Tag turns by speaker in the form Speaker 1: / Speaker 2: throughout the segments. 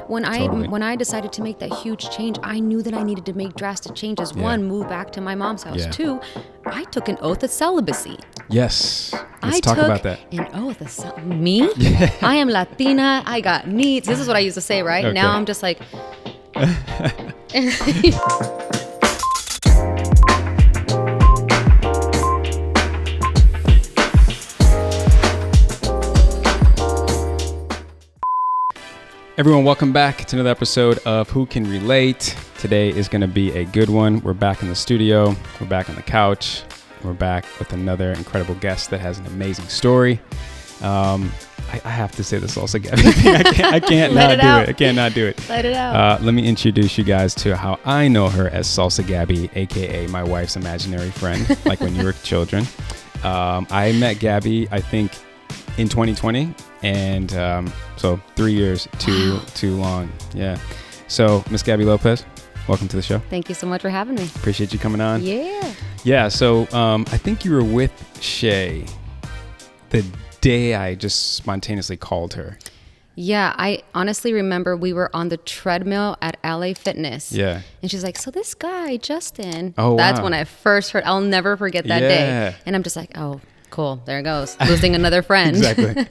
Speaker 1: when I decided to make that huge change, I knew that I needed to make drastic changes.
Speaker 2: Yeah.
Speaker 1: One, move back to my mom's house.
Speaker 2: Yeah.
Speaker 1: Two, I took an oath of celibacy.
Speaker 2: Yes. Let's talk about that.
Speaker 1: An oath of me? Yeah. I am Latina. I got needs. This is what I used to say, right?
Speaker 2: Okay.
Speaker 1: Now I'm just like...
Speaker 2: Everyone, welcome back to another episode of Who Can Relate. Today is going to be a good one. We're back in the studio. We're back on the couch. We're back with another incredible guest that has an amazing story. I have to say this also, Gabby. I can't not do it. I can't not do it.
Speaker 1: Let it out.
Speaker 2: Let me introduce you guys to how I know her as Salsa Gabby, a.k.a. my wife's imaginary friend, like when you were children. I met Gabby, I think, in 2020. And so 3 years, too long. Yeah. So Miss Gabi Lopez, welcome to the show.
Speaker 1: Thank you so much for having me.
Speaker 2: Appreciate you coming on.
Speaker 1: Yeah.
Speaker 2: Yeah. So I think you were with Shay the day I just spontaneously called her.
Speaker 1: Yeah, I honestly remember we were on the treadmill at LA Fitness.
Speaker 2: Yeah.
Speaker 1: And she's like, so this guy, Justin.
Speaker 2: Oh,
Speaker 1: That's
Speaker 2: wow.
Speaker 1: when I first heard. I'll never forget that day. And I'm just like, oh, cool. There it goes. Losing another friend.
Speaker 2: Exactly.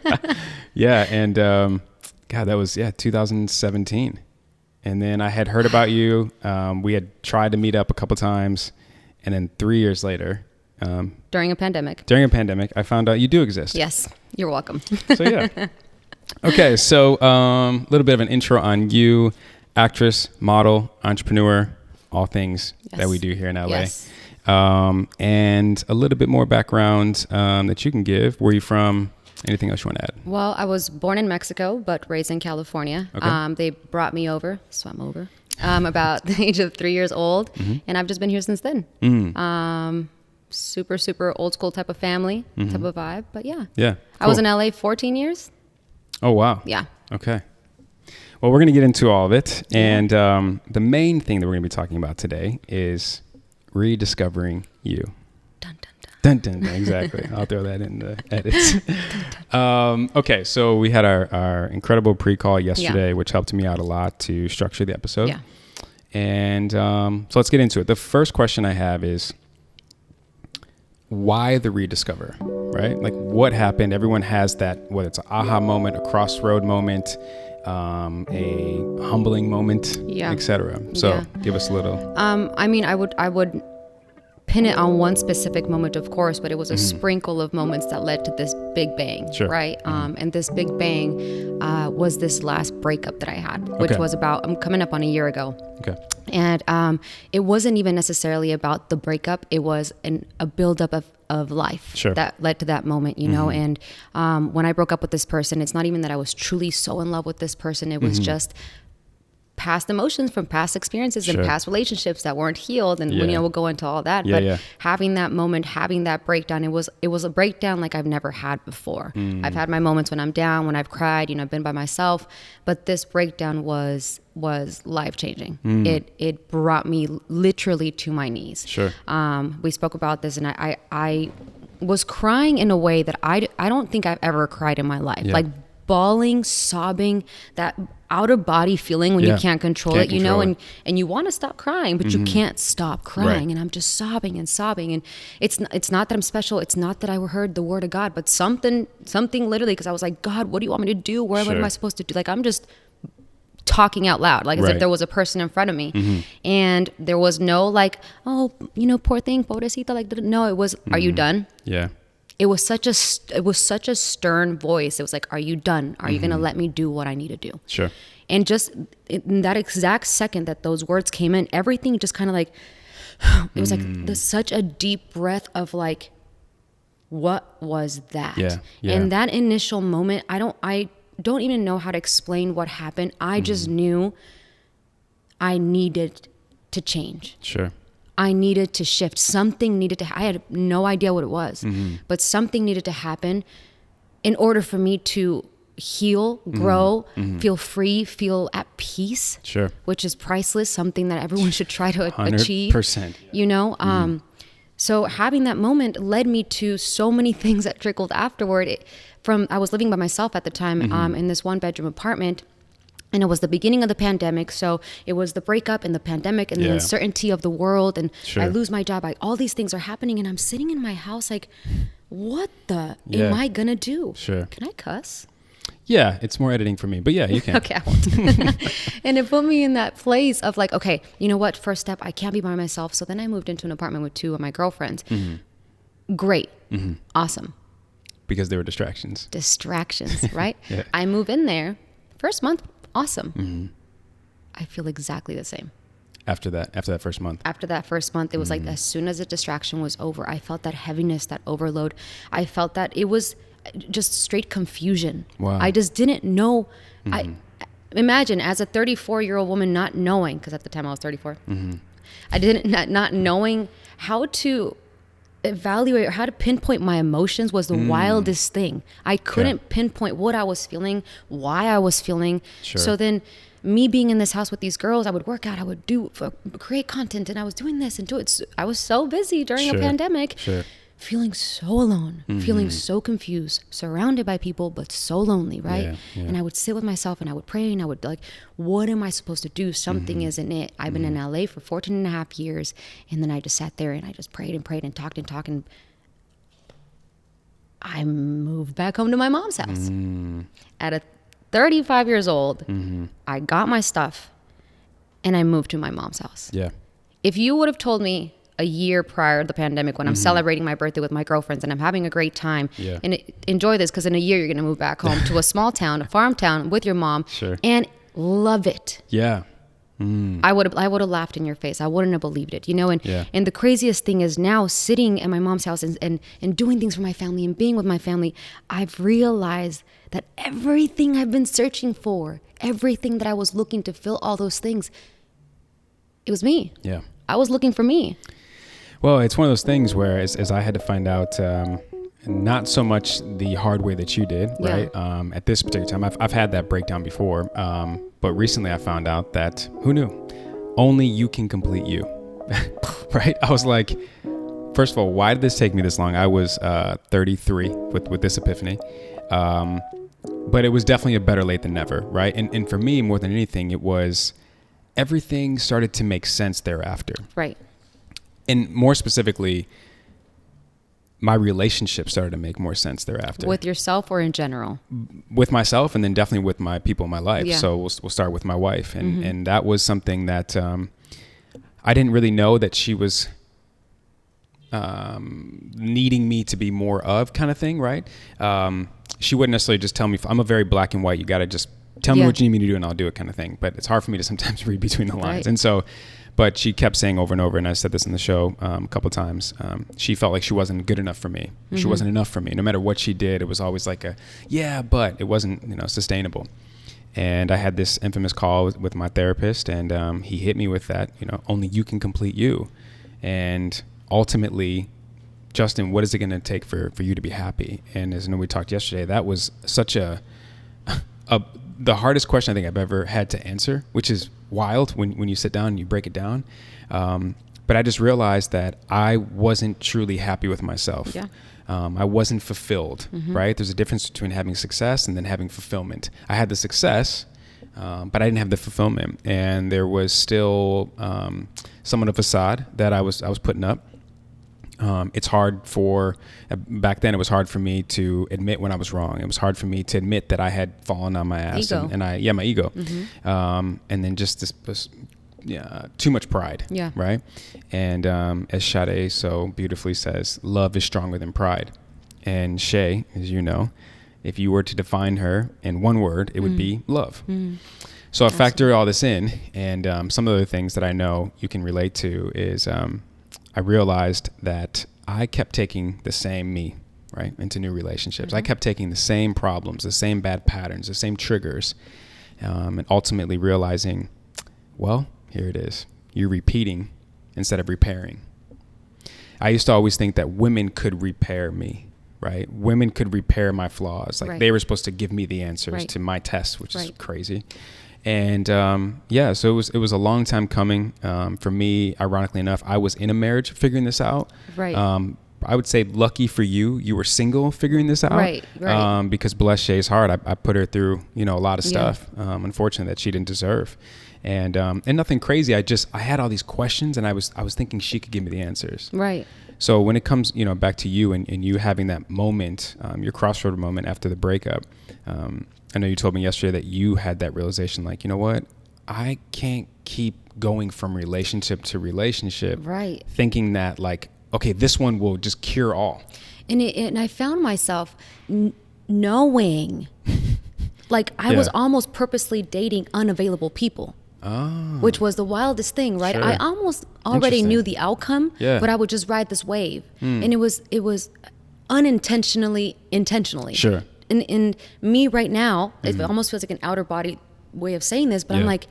Speaker 2: Yeah. And God, that was, 2017. And then I had heard about you. We had tried to meet up a couple times. And then 3 years later.
Speaker 1: During a pandemic,
Speaker 2: I found out you do exist.
Speaker 1: Yes. You're welcome.
Speaker 2: So, yeah. Okay. So a little bit of an intro on you. Actress, model, entrepreneur, all things that we do here in LA.
Speaker 1: Yes.
Speaker 2: And a little bit more background that you can give. Where are you from? Anything else you want to add?
Speaker 1: Well, I was born in Mexico, but raised in California.
Speaker 2: Okay.
Speaker 1: They brought me over, swam over, about the age of 3 years old.
Speaker 2: Mm-hmm.
Speaker 1: And I've just been here since then. Super, super old school type of family, type of vibe. But yeah.
Speaker 2: Yeah. Cool.
Speaker 1: I was in LA 14 years.
Speaker 2: Oh, wow.
Speaker 1: Yeah.
Speaker 2: Okay. Well, we're going to get into all of it. And the main thing that we're going to be talking about today is rediscovering you.
Speaker 1: Dun, dun, dun.
Speaker 2: Dun, dun, dun. Exactly. I'll throw that in the edits. Okay. So we had our incredible pre-call yesterday, which helped me out a lot to structure the episode.
Speaker 1: Yeah.
Speaker 2: And so let's get into it. The first question I have is, why the rediscover, right? Like, what happened? Everyone has that, whether it's an aha moment, a crossroad moment, a humbling moment, etc. So give us a little.
Speaker 1: I mean, I would pin it on one specific moment, of course, but it was a sprinkle of moments that led to this big bang, right? And this big bang was this last breakup that I had, which was about, I'm coming up on a year ago.
Speaker 2: Okay.
Speaker 1: And it wasn't even necessarily about the breakup. It was a buildup of life that led to that moment, you know? And when I broke up with this person, it's not even that I was truly so in love with this person. It was just past emotions from past experiences and past relationships that weren't healed. And we'll go into all that. But having that moment, having that breakdown, it was a breakdown like I've never had before. I've had my moments when I'm down, when I've cried, I've been by myself. But this breakdown was life-changing. It brought me literally to my knees. We spoke about this, and I was crying in a way that I don't think I've ever cried in my life. Like bawling, sobbing, that out-of-body feeling when you can't control it, and you want to stop crying, but you can't stop crying. And I'm just sobbing and sobbing. And it's not that I'm special. It's not that I heard the word of God, but something literally, because I was like, God, what do you want me to do? What am I supposed to do? Like, I'm just talking out loud, like as if there was a person in front of me. And there was no like, oh, poor thing, pobrecita. Like, no, it was, are you done?
Speaker 2: Yeah.
Speaker 1: It was such a stern voice. It was like, are you done? Are you going to let me do what I need to do?
Speaker 2: Sure.
Speaker 1: And just in that exact second that those words came in, everything just kind of like, it was like such a deep breath of like, what was that?
Speaker 2: Yeah.
Speaker 1: And that initial moment, I don't even know how to explain what happened. I just knew I needed to change.
Speaker 2: Sure.
Speaker 1: I needed to shift. Something needed to, I had no idea what it was, but something needed to happen in order for me to heal, grow, feel free, feel at peace, which is priceless, something that everyone should try to achieve. 100%. So having that moment led me to so many things that trickled afterward. I was living by myself at the time in this one bedroom apartment. And it was the beginning of the pandemic. So it was the breakup and the pandemic and the uncertainty of the world. And I lose my job. All these things are happening. And I'm sitting in my house like, what the am I going to do?
Speaker 2: Sure.
Speaker 1: Can I cuss?
Speaker 2: Yeah, it's more editing for me. But yeah, you can.
Speaker 1: Okay, I won't. And it put me in that place of like, okay, you know what? First step, I can't be by myself. So then I moved into an apartment with 2 of my girlfriends. Great. Awesome.
Speaker 2: Because there were distractions.
Speaker 1: Right? I move in there. First month, awesome. I feel exactly the same.
Speaker 2: After that first month.
Speaker 1: After that first month, it was like as soon as the distraction was over, I felt that heaviness, that overload. I felt that it was just straight confusion.
Speaker 2: Wow.
Speaker 1: I just didn't know. I imagine as a 34-year-old woman not knowing, because at the time I was 34. I didn't not knowing how to evaluate or how to pinpoint my emotions was the wildest thing. I couldn't pinpoint what I was feeling, why I was feeling.
Speaker 2: Sure.
Speaker 1: So then me being in this house with these girls, I would work out, I would create content, and I was doing this and do it. I was so busy during a pandemic, feeling so alone, feeling so confused, surrounded by people, but so lonely, right? And I would sit with myself and I would pray and I would like, what am I supposed to do? Something isn't it. I've been in LA for 14 and a half years. And then I just sat there and I just prayed and prayed and talked. And I moved back home to my mom's house. At 35 years old, I got my stuff and I moved to my mom's house.
Speaker 2: Yeah.
Speaker 1: If you would have told me a year prior to the pandemic when I'm celebrating my birthday with my girlfriends and I'm having a great time and enjoy this because in a year you're going to move back home to a small town, a farm town with your mom and love it.
Speaker 2: Yeah.
Speaker 1: I would have laughed in your face. I wouldn't have believed it, you know? And the craziest thing is now sitting at my mom's house and doing things for my family and being with my family, I've realized that everything I've been searching for, everything that I was looking to fill all those things, it was me.
Speaker 2: Yeah.
Speaker 1: I was looking for me.
Speaker 2: Well, it's one of those things where as I had to find out, not so much the hard way that you did, right? At this particular time, I've had that breakdown before, but recently I found out that, who knew? Only you can complete you, right? I was like, first of all, why did this take me this long? I was 33 with this epiphany, but it was definitely a better late than never, right? And for me, more than anything, it was everything started to make sense thereafter.
Speaker 1: Right.
Speaker 2: And more specifically, my relationship started to make more sense thereafter.
Speaker 1: With yourself or in general?
Speaker 2: With myself, and then definitely with my people in my life. Yeah. So we'll start with my wife. And that was something that I didn't really know that she was needing me to be more of, kind of thing, right? She wouldn't necessarily just tell me, I'm a very black and white, you got to just tell me what you need me to do and I'll do it kind of thing. But it's hard for me to sometimes read between the lines. Right. And so... But she kept saying over and over, and I said this in the show a couple of times, she felt like she wasn't good enough for me. She wasn't enough for me. No matter what she did, it was always like but it wasn't, sustainable. And I had this infamous call with my therapist, and he hit me with that, only you can complete you. And ultimately, Justin, what is it going to take for you to be happy? And as we talked yesterday, that was such the hardest question I think I've ever had to answer, which is wild when you sit down and you break it down. But I just realized that I wasn't truly happy with myself. Yeah. I wasn't fulfilled, right? There's a difference between having success and then having fulfillment. I had the success, but I didn't have the fulfillment. And there was still somewhat of a facade that I was putting up. It's hard back then it was hard for me to admit when I was wrong. It was hard for me to admit that I had fallen on my ass.
Speaker 1: Ego.
Speaker 2: My ego. And then just this too much pride. Yeah. Right. And as Sade so beautifully says, love is stronger than pride. And Shay, as you know, if you were to define her in one word, it would be love. So I factor all this in, and some of the things that I know you can relate to is I realized that I kept taking the same me, right, into new relationships. I kept taking the same problems, the same bad patterns, the same triggers, and ultimately realizing, well, here it is. You're repeating instead of repairing. I used to always think that women could repair me, right? Women could repair my flaws. Like they were supposed to give me the answers to my tests, which is crazy. And so it was a long time coming. For me, ironically enough, I was in a marriage figuring this out. Right. I would say lucky for you, you were single figuring this out.
Speaker 1: Right.
Speaker 2: Because bless Shay's heart, I put her through, a lot of stuff, unfortunately, that she didn't deserve. And nothing crazy. I had all these questions, and I was thinking she could give me the answers.
Speaker 1: Right.
Speaker 2: So when it comes, back to you and you having that moment, your crossroad moment after the breakup, I know you told me yesterday that you had that realization, like, you know what? I can't keep going from relationship to relationship,
Speaker 1: right,
Speaker 2: thinking that, like, okay, this one will just cure all.
Speaker 1: And I found myself knowing, like, I was almost purposely dating unavailable people, which was the wildest thing, right? Sure. I almost already knew the outcome, but I would just ride this wave, and it was unintentionally, intentionally.
Speaker 2: Sure.
Speaker 1: And me right now, it almost feels like an outer body way of saying this, but I'm like,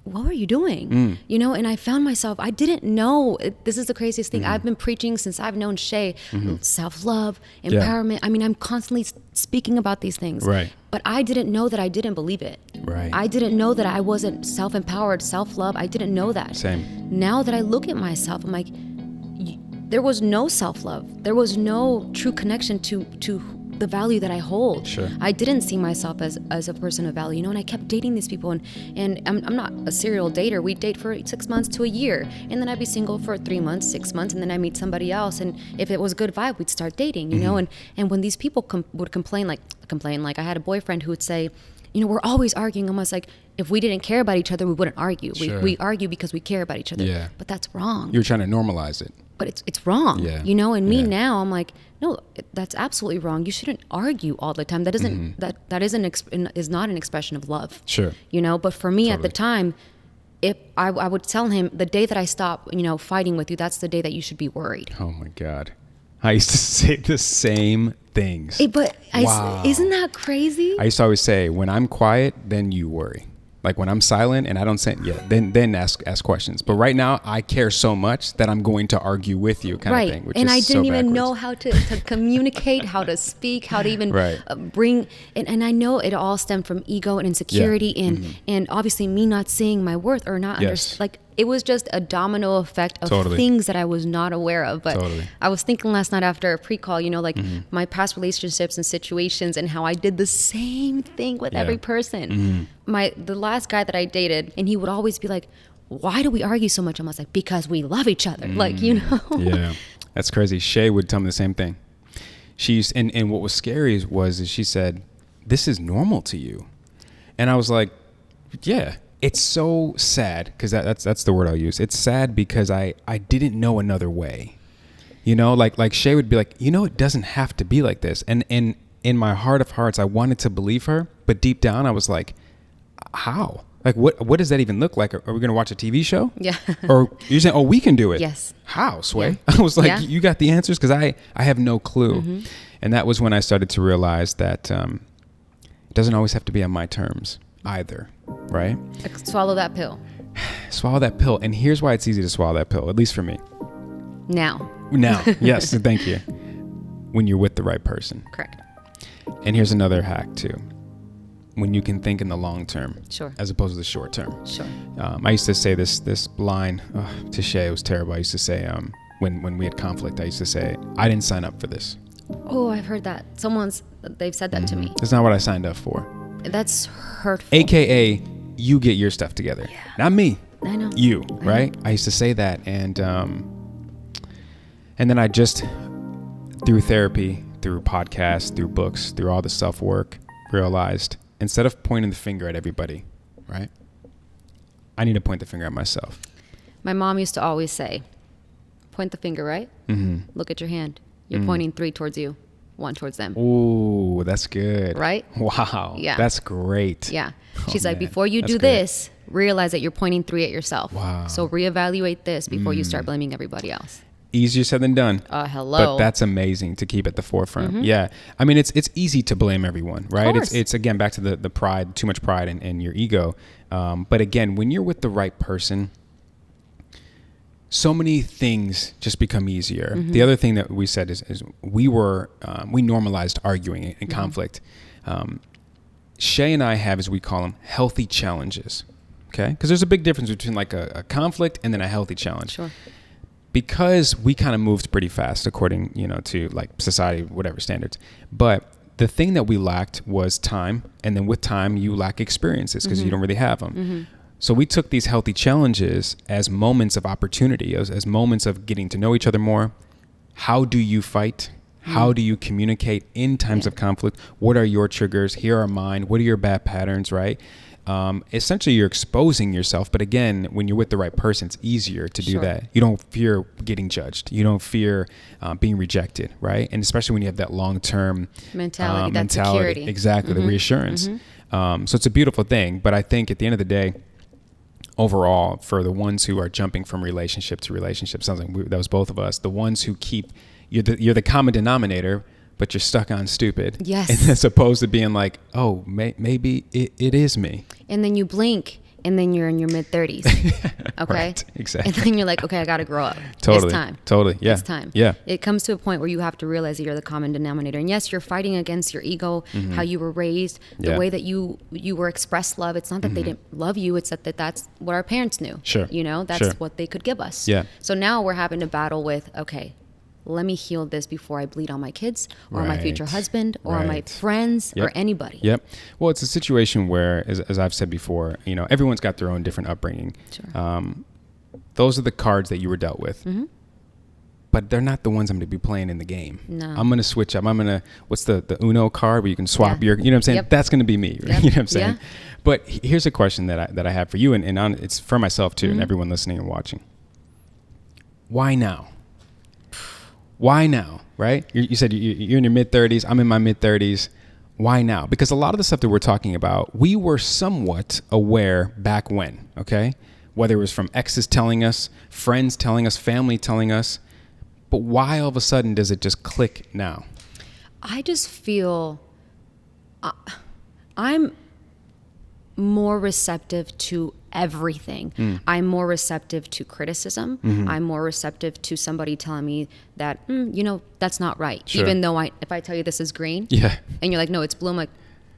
Speaker 1: what were you doing? And I found myself, I didn't know, this is the craziest thing. I've been preaching since I've known Shay, self-love, empowerment. I mean, I'm constantly speaking about these things,
Speaker 2: right?
Speaker 1: But I didn't know that I didn't believe it.
Speaker 2: Right.
Speaker 1: I didn't know that I wasn't self-empowered, self-love. I didn't know that.
Speaker 2: Same.
Speaker 1: Now that I look at myself, I'm like, there was no self-love. There was no true connection to the value that I hold.
Speaker 2: Sure.
Speaker 1: I didn't see myself as a person of value, and I kept dating these people, and I'm not a serial dater. We'd date for 6 months to a year, and then I'd be single for 3 months, 6 months, and then I'd meet somebody else, and if it was a good vibe, we'd start dating, you know, and when these people would complain, like I had a boyfriend who would say, we're always arguing, almost like if we didn't care about each other, we wouldn't argue.
Speaker 2: Sure.
Speaker 1: We argue because we care about each other.
Speaker 2: Yeah.
Speaker 1: But that's wrong.
Speaker 2: You're trying to normalize it.
Speaker 1: But it's wrong, and me now, I'm like, no, that's absolutely wrong. You shouldn't argue all the time. That isn't that is not an expression of love.
Speaker 2: Sure.
Speaker 1: But for me at the time, if I would tell him, the day that I stop, fighting with you, that's the day that you should be worried.
Speaker 2: Oh my God. I used to say the same things.
Speaker 1: Wow. Isn't that crazy?
Speaker 2: I used to always say, when I'm quiet, then you worry. Like when I'm silent and I don't say, then ask questions. But right now, I care so much that I'm going to argue with you, kind of thing. Which
Speaker 1: and
Speaker 2: is
Speaker 1: I didn't
Speaker 2: so
Speaker 1: even know how to communicate, how to speak, how to even bring. And I know it all stemmed from ego and insecurity, and obviously me not seeing my worth or not like. It was just a domino effect of things that I was not aware of. But I was thinking last night after a pre-call, my past relationships and situations, and how I did the same thing with every person. The last guy that I dated, and he would always be like, why do we argue so much? I was like, because we love each other.
Speaker 2: Yeah, that's crazy. Shay would tell me the same thing. And what was scary is she said, this is normal to you. And I was like, yeah. It's so sad, because that's the word I'll use. It's sad because I didn't know another way. Like Shay would be like, it doesn't have to be like this. And in my heart of hearts, I wanted to believe her, but deep down I was like, how? Like what does that even look like? Are we going to watch a TV show?
Speaker 1: Yeah.
Speaker 2: Or you're saying, we can do it.
Speaker 1: Yes.
Speaker 2: How, Sway?
Speaker 1: Yeah.
Speaker 2: I was like, you got the answers? Because I have no clue. And that was when I started to realize that it doesn't always have to be on my terms either. Right?
Speaker 1: Swallow that pill.
Speaker 2: Swallow that pill. And here's why it's easy to swallow that pill, at least for me.
Speaker 1: Now.
Speaker 2: Yes. Thank you. When you're with the right person.
Speaker 1: Correct.
Speaker 2: And here's another hack too. When you can think in the long term.
Speaker 1: Sure.
Speaker 2: As opposed to the short term.
Speaker 1: Sure.
Speaker 2: I used to say this line to Shay. It was terrible. I used to say, when we had conflict, I used to say, I didn't sign up for this.
Speaker 1: Oh, I've heard that. They've said that to me.
Speaker 2: It's not what I signed up for.
Speaker 1: That's hurtful.
Speaker 2: AKA, you get your stuff together.
Speaker 1: Yeah.
Speaker 2: Not me.
Speaker 1: I know.
Speaker 2: You, right? I used to say that. And then I just, through therapy, through podcasts, through books, through all the self-work, realized, instead of pointing the finger at everybody, right? I need to point the finger at myself.
Speaker 1: My mom used to always say, point the finger, right? Look at your hand. You're pointing 3 towards you. 1 towards them.
Speaker 2: Ooh, that's good.
Speaker 1: Right?
Speaker 2: Wow.
Speaker 1: Yeah.
Speaker 2: That's great.
Speaker 1: Yeah. She's like, before you do this, realize that you're pointing 3 at yourself.
Speaker 2: Wow.
Speaker 1: So reevaluate this before you start blaming everybody else.
Speaker 2: Easier said than done.
Speaker 1: Hello.
Speaker 2: But that's amazing to keep at the forefront. Yeah. I mean, it's easy to blame everyone, right? It's again, back to the pride, too much pride in your ego. But again, when you're with the right person, so many things just become easier. The other thing that we said is we normalized arguing and conflict. Shay and I have, as we call them, healthy challenges. Okay? Because there's a big difference between like a conflict and then a healthy challenge.
Speaker 1: Sure.
Speaker 2: because we kind of moved pretty fast according, to like society, whatever standards. But the thing that we lacked was time. And then with time, you lack experiences because you don't really have them. So we took these healthy challenges as moments of opportunity, as moments of getting to know each other more. How do you fight? How do you communicate in times of conflict? What are your triggers? Here are mine. What are your bad patterns, right? Essentially, you're exposing yourself. But again, when you're with the right person, it's easier to do that. You don't fear getting judged. You don't fear being rejected, right? And especially when you have that long-term
Speaker 1: mentality, that security.
Speaker 2: Exactly, the reassurance. So it's a beautiful thing. But I think at the end of the day, overall, for the ones who are jumping from relationship to relationship, sounds like that was both of us, the ones who keep... You're the common denominator, but you're stuck on stupid.
Speaker 1: Yes.
Speaker 2: And as opposed to being like, oh, maybe it is me.
Speaker 1: And then you blink, and then you're in your mid-30s. Okay?
Speaker 2: Right, exactly.
Speaker 1: And then you're like, okay, I got to grow up.
Speaker 2: Totally.
Speaker 1: It's time.
Speaker 2: Totally, yeah.
Speaker 1: It's time.
Speaker 2: Yeah.
Speaker 1: It comes to a point where you have to realize that you're the common denominator. And yes, you're fighting against your ego, how you were raised, the way that you were expressed love. It's not that they didn't love you. It's that that's what our parents knew.
Speaker 2: Sure.
Speaker 1: That's what they could give us.
Speaker 2: Yeah.
Speaker 1: So now we're having to battle with, okay, let me heal this before I bleed on my kids or my future husband or my friends or anybody.
Speaker 2: Yep. Well, it's a situation where, as I've said before, everyone's got their own different upbringing.
Speaker 1: Sure.
Speaker 2: Those are the cards that you were dealt with. But they're not the ones I'm going to be playing in the game.
Speaker 1: No.
Speaker 2: I'm going to switch up. What's the Uno card where you can swap your, you know what I'm saying?
Speaker 1: Yep.
Speaker 2: That's going to be me. Right?
Speaker 1: Yep.
Speaker 2: You know what I'm saying?
Speaker 1: Yeah.
Speaker 2: But here's a question that I have for you, and it's for myself too, and everyone listening and watching. Why now? Why now, right? You said you're in your mid-30s. I'm in my mid-30s. Why now? Because a lot of the stuff that we're talking about, we were somewhat aware back when, okay? Whether it was from exes telling us, friends telling us, family telling us. But why all of a sudden does it just click now?
Speaker 1: I just feel I'm more receptive to everything. I'm more receptive to criticism. I'm more receptive to somebody telling me that, that's not right.
Speaker 2: Sure.
Speaker 1: Even though if I tell you this is green and you're like, no, it's blue. I'm like,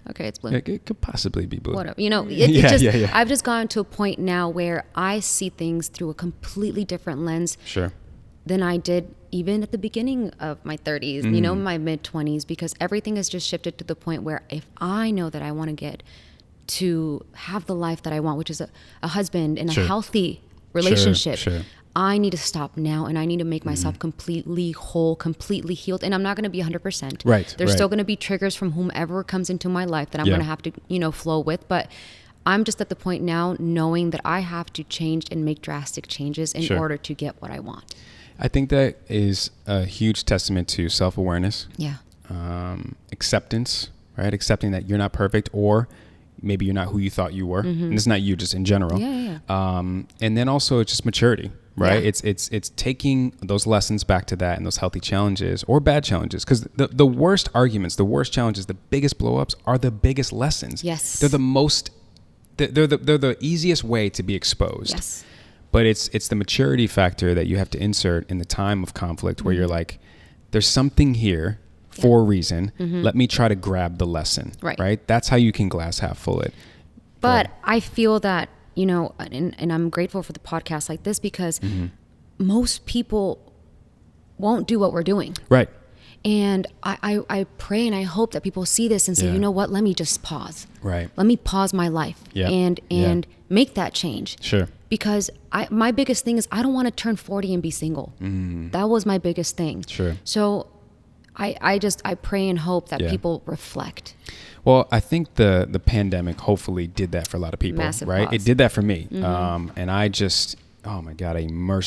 Speaker 1: okay, it's blue.
Speaker 2: It could possibly be blue.
Speaker 1: Whatever. I've just gotten to a point now where I see things through a completely different lens than I did even at the beginning of my 30s, my mid 20s, because everything has just shifted to the point where if I know that I want to get to have the life that I want, which is a husband in a healthy relationship, I need to stop now and I need to make myself completely whole, completely healed. And I'm not going to be 100%.
Speaker 2: Right.
Speaker 1: There's still going to be triggers from whomever comes into my life that I'm going to have to, flow with. But I'm just at the point now knowing that I have to change and make drastic changes in order to get what I want.
Speaker 2: I think that is a huge testament to self-awareness.
Speaker 1: Yeah.
Speaker 2: Acceptance, right? Accepting that you're not perfect, or maybe you're not who you thought you were. And it's not you, just in general. And then also it's just maturity, right? It's taking those lessons back to that and those healthy challenges or bad challenges. Because the worst arguments, the worst challenges, the biggest blow-ups are the biggest lessons.
Speaker 1: Yes.
Speaker 2: They're the most, they're the easiest way to be exposed.
Speaker 1: Yes.
Speaker 2: But it's the maturity factor that you have to insert in the time of conflict where you're like, there's something here for a reason. Let me try to grab the lesson. Right? That's how you can glass half full it.
Speaker 1: But I feel that, and I'm grateful for the podcast like this because most people won't do what we're doing.
Speaker 2: Right.
Speaker 1: And I pray and I hope that people see this and say, you know what, let me just pause.
Speaker 2: Right.
Speaker 1: Let me pause my life and make that change.
Speaker 2: Sure.
Speaker 1: Because my biggest thing is I don't want to turn 40 and be single. That was my biggest thing.
Speaker 2: Sure.
Speaker 1: So I pray and hope that people reflect.
Speaker 2: Well, I think the pandemic hopefully did that for a lot of people.
Speaker 1: Massive
Speaker 2: right?
Speaker 1: pause.
Speaker 2: It did that for me. And I just, oh my God,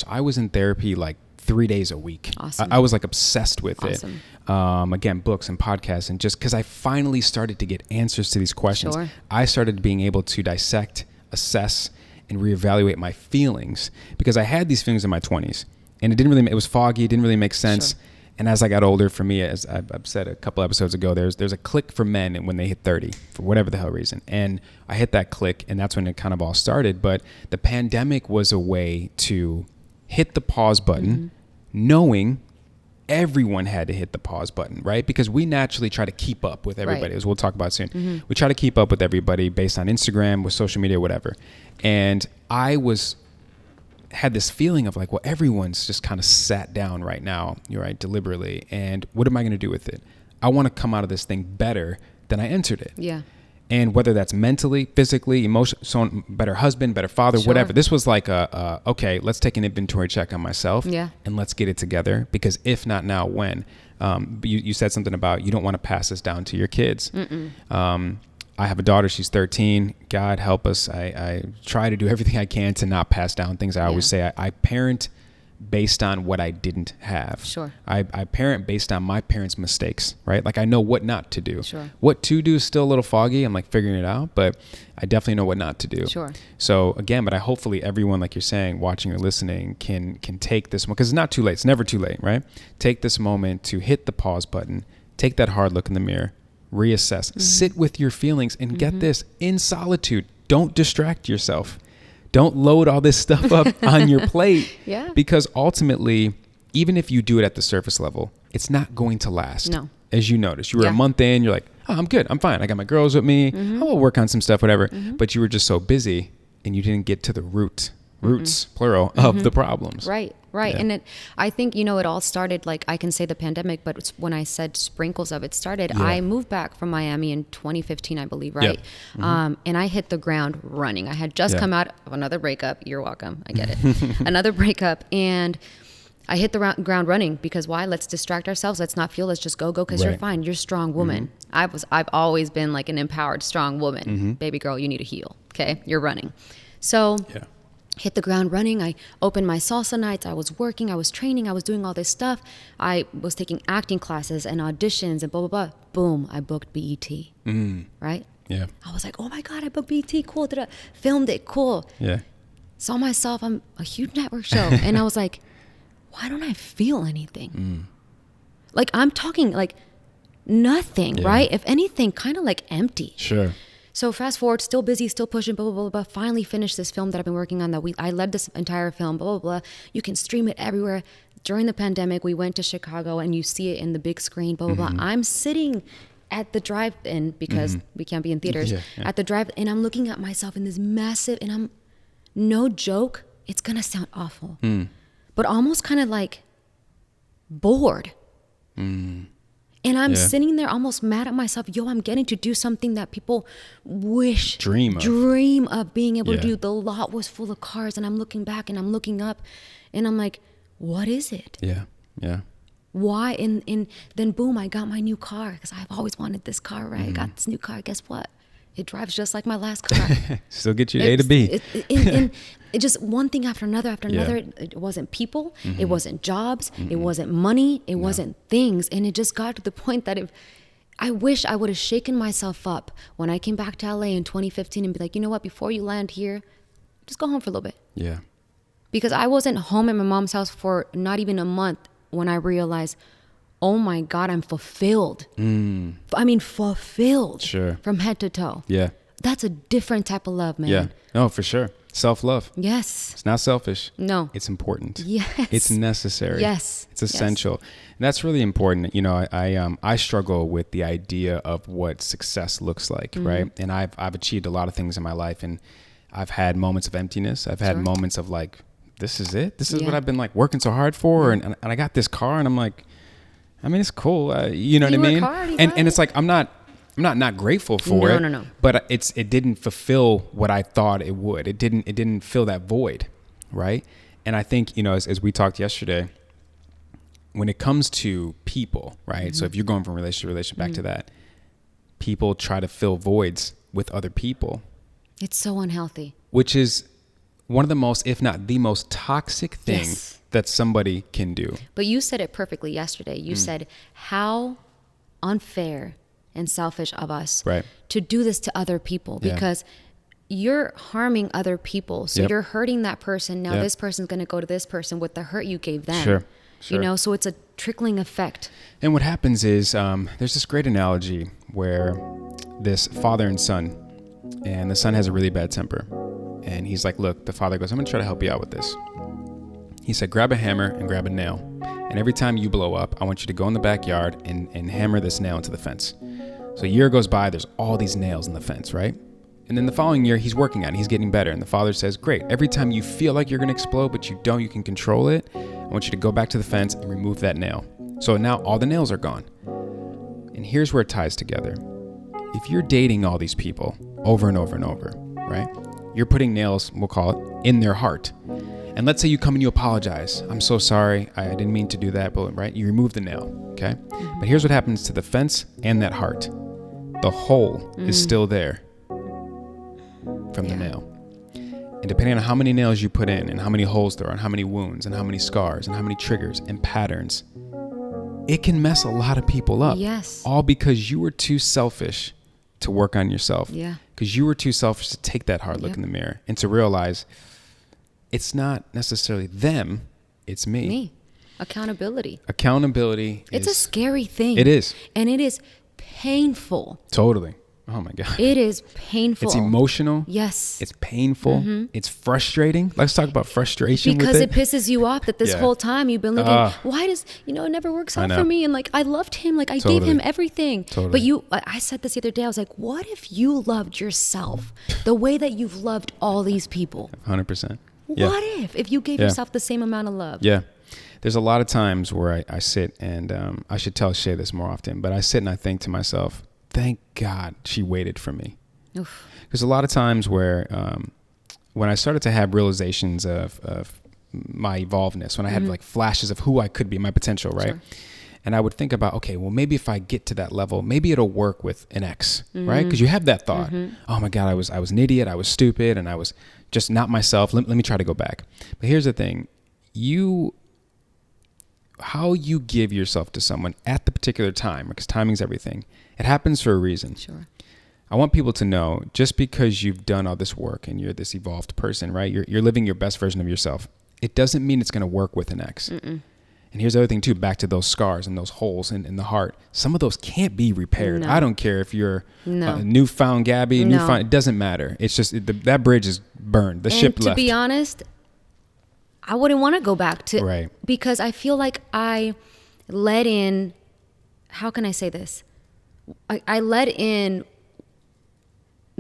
Speaker 2: I was in therapy like 3 days a week.
Speaker 1: Awesome.
Speaker 2: I was like obsessed with it.
Speaker 1: Awesome.
Speaker 2: Again, books and podcasts, and just because I finally started to get answers to these questions,
Speaker 1: Sure.
Speaker 2: I started being able to dissect, assess, and reevaluate my feelings, because I had these feelings in my 20s and it was foggy. It didn't really make sense.
Speaker 1: Sure.
Speaker 2: And as I got older, for me, as I've said a couple episodes ago, there's a click for men when they hit 30 for whatever the hell reason. And I hit that click, and that's when it kind of all started. But the pandemic was a way to hit the pause button, knowing everyone had to hit the pause button, right? Because we naturally try to keep up with everybody, as we'll talk about soon. We try to keep up with everybody based on Instagram, with social media, whatever. And I was had this feeling of like, well, everyone's just kind of sat down right now, you're right, deliberately. And what am I going to do with it? I want to come out of this thing better than I entered it.
Speaker 1: Yeah.
Speaker 2: And whether that's mentally, physically, emotionally, so better husband, better father, whatever. This was like okay, let's take an inventory check on myself and let's get it together. Because if not now, when? You said something about you don't want to pass this down to your kids. I have a daughter. She's 13. God help us. I try to do everything I can to not pass down things. I always say I parent based on what I didn't have.
Speaker 1: Sure.
Speaker 2: I parent based on my parents' mistakes, right? Like I know what not to do.
Speaker 1: Sure.
Speaker 2: What to do is still a little foggy. I'm like figuring it out, but I definitely know what not to do.
Speaker 1: Sure.
Speaker 2: So again, but I hopefully everyone, like you're saying, watching or listening can take this one, because it's not too late. It's never too late, right? Take this moment to hit the pause button, take that hard look in the mirror, reassess, sit with your feelings, and get this in solitude. Don't distract yourself. Don't load all this stuff up on your plate.
Speaker 1: Yeah.
Speaker 2: Because ultimately, even if you do it at the surface level, it's not going to last.
Speaker 1: No.
Speaker 2: As you noticed, you were a month in, you're like, oh, I'm good. I'm fine. I got my girls with me. I'll work on some stuff, whatever. But you were just so busy and you didn't get to the roots, plural, of the problems.
Speaker 1: Right. Yeah. And I think, it all started, like I can say the pandemic, but when I said sprinkles of it started, I moved back from Miami in 2015, I believe, right? And I hit the ground running. I had just come out of another breakup. You're welcome. I get it. Another breakup. And I hit the ground running because why? Let's distract ourselves. Let's not feel. Let's just go because you're fine. You're a strong woman. I've always been like an empowered, strong woman. Baby girl, you need to heal. Okay. You're running. So hit the ground running. I opened my salsa nights. I was working. I was training. I was doing all this stuff. I was taking acting classes and auditions and blah, blah, blah. Boom. I booked BET. Right?
Speaker 2: Yeah.
Speaker 1: I was like, oh my God, I booked BET. Cool. Filmed it. Cool.
Speaker 2: Yeah.
Speaker 1: Saw myself on a huge network show. And I was like, why don't I feel anything? Like I'm talking like nothing, right? If anything, kind of like empty.
Speaker 2: Sure.
Speaker 1: So fast forward, still busy, still pushing, blah, blah, blah, blah. Finally finished this film that I've been working on I led this entire film, blah, blah, blah. You can stream it everywhere. During the pandemic, we went to Chicago and you see it in the big screen, blah, blah, blah. I'm sitting at the drive-in because we can't be in theaters. At the drive, and I'm looking at myself in this massive, and I'm, no joke, it's going to sound awful, but almost kind of like bored. And I'm sitting there almost mad at myself. Yo, I'm getting to do something that people dream of being able to do. The lot was full of cars and I'm looking back and I'm looking up and I'm like, what is it?
Speaker 2: Yeah.
Speaker 1: Why? And then boom, I got my new car because I've always wanted this car, right? I got this new car. Guess what? It drives just like my last car.
Speaker 2: Still get you to A to B.
Speaker 1: And it just one thing after another. It wasn't people. It wasn't jobs. It wasn't money. It wasn't things. And it just got to the point that I wish I would have shaken myself up when I came back to LA in 2015 and be like, you know what? Before you land here, just go home for a little bit.
Speaker 2: Yeah.
Speaker 1: Because I wasn't home at my mom's house for not even a month when I realized, oh my God, I'm fulfilled. I mean, fulfilled.
Speaker 2: Sure.
Speaker 1: From head to toe.
Speaker 2: Yeah.
Speaker 1: That's a different type of love, man.
Speaker 2: Yeah. No, for sure. Self-love.
Speaker 1: Yes.
Speaker 2: It's not selfish.
Speaker 1: No.
Speaker 2: It's important.
Speaker 1: Yes.
Speaker 2: It's necessary.
Speaker 1: Yes.
Speaker 2: It's essential. And that's really important. I struggle with the idea of what success looks like, right? And I've achieved a lot of things in my life, and I've had moments of emptiness. I've had moments of like, this is it? This is what I've been like working so hard for, and I got this car, and I'm like, I mean, it's cool. You know what I mean?
Speaker 1: Hard,
Speaker 2: and it's like I'm not grateful for it.
Speaker 1: No.
Speaker 2: But it didn't fulfill what I thought it would. It didn't fill that void, right? And I think, as we talked yesterday, when it comes to people, right? So if you're going from relationship to relationship back to that, people try to fill voids with other people.
Speaker 1: It's so unhealthy.
Speaker 2: Which is one of the most, if not the most toxic thing that somebody can do.
Speaker 1: But you said it perfectly yesterday. You said how unfair and selfish of us to do this to other people because you're harming other people. So you're hurting that person. Now this person's going to go to this person with the hurt you gave them. Sure. So it's a trickling effect.
Speaker 2: And what happens is there's this great analogy where this father and son, and the son has a really bad temper. And he's like, look, the father goes, I'm going to try to help you out with this. He said, grab a hammer and grab a nail. And every time you blow up, I want you to go in the backyard and hammer this nail into the fence. So a year goes by, there's all these nails in the fence, right? And then the following year, he's working on it. He's getting better. And the father says, great. Every time you feel like you're going to explode, but you don't, you can control it. I want you to go back to the fence and remove that nail. So now all the nails are gone. And here's where it ties together. If you're dating all these people over and over and over, right? You're putting nails, we'll call it, in their heart. And let's say you come and you apologize. I'm so sorry. I didn't mean to do that, but right? You remove the nail, okay? But here's what happens to the fence and that heart. The hole is still there from the nail. And depending on how many nails you put in and how many holes there are and how many wounds and how many scars and how many triggers and patterns, it can mess a lot of people up.
Speaker 1: Yes.
Speaker 2: All because you were too selfish to work on yourself.
Speaker 1: Yeah.
Speaker 2: Because you were too selfish to take that hard look in the mirror and to realize it's not necessarily them, it's me.
Speaker 1: Me. Accountability.
Speaker 2: Accountability
Speaker 1: It's a scary thing.
Speaker 2: It is.
Speaker 1: And it is painful.
Speaker 2: Totally. Oh my God.
Speaker 1: It is painful.
Speaker 2: It's emotional.
Speaker 1: Yes.
Speaker 2: It's painful. It's frustrating. Let's talk about frustration
Speaker 1: because
Speaker 2: with
Speaker 1: it pisses you off that this whole time you've been looking, why does, it never works out for me? And like, I loved him. Like I gave him everything. But I said this the other day. I was like, what if you loved yourself the way that you've loved all these people?
Speaker 2: 100%.
Speaker 1: What if you gave yourself the same amount of love?
Speaker 2: Yeah. There's a lot of times where I sit and I should tell Shay this more often, but I sit and I think to myself, thank God she waited for me. Because a lot of times where when I started to have realizations of my evolvedness, when I had like flashes of who I could be, my potential, right? Sure. And I would think about, okay, well, maybe if I get to that level, maybe it'll work with an ex, right? Because you have that thought, oh my God, I was an idiot, I was stupid, and I was just not myself. Let me try to go back. But here's the thing, how you give yourself to someone at the particular time, because timing's everything, it happens for a reason. Sure. I want people to know, just because you've done all this work and you're this evolved person, right? You're living your best version of yourself. It doesn't mean it's going to work with an ex. And here's the other thing too, back to those scars and those holes in the heart. Some of those can't be repaired. No. I don't care if you're newfound Gabi, it doesn't matter. It's just, that bridge is burned. The ship left.
Speaker 1: To be honest, I wouldn't want to go back to, because I feel like I let in, how can I say this? I let in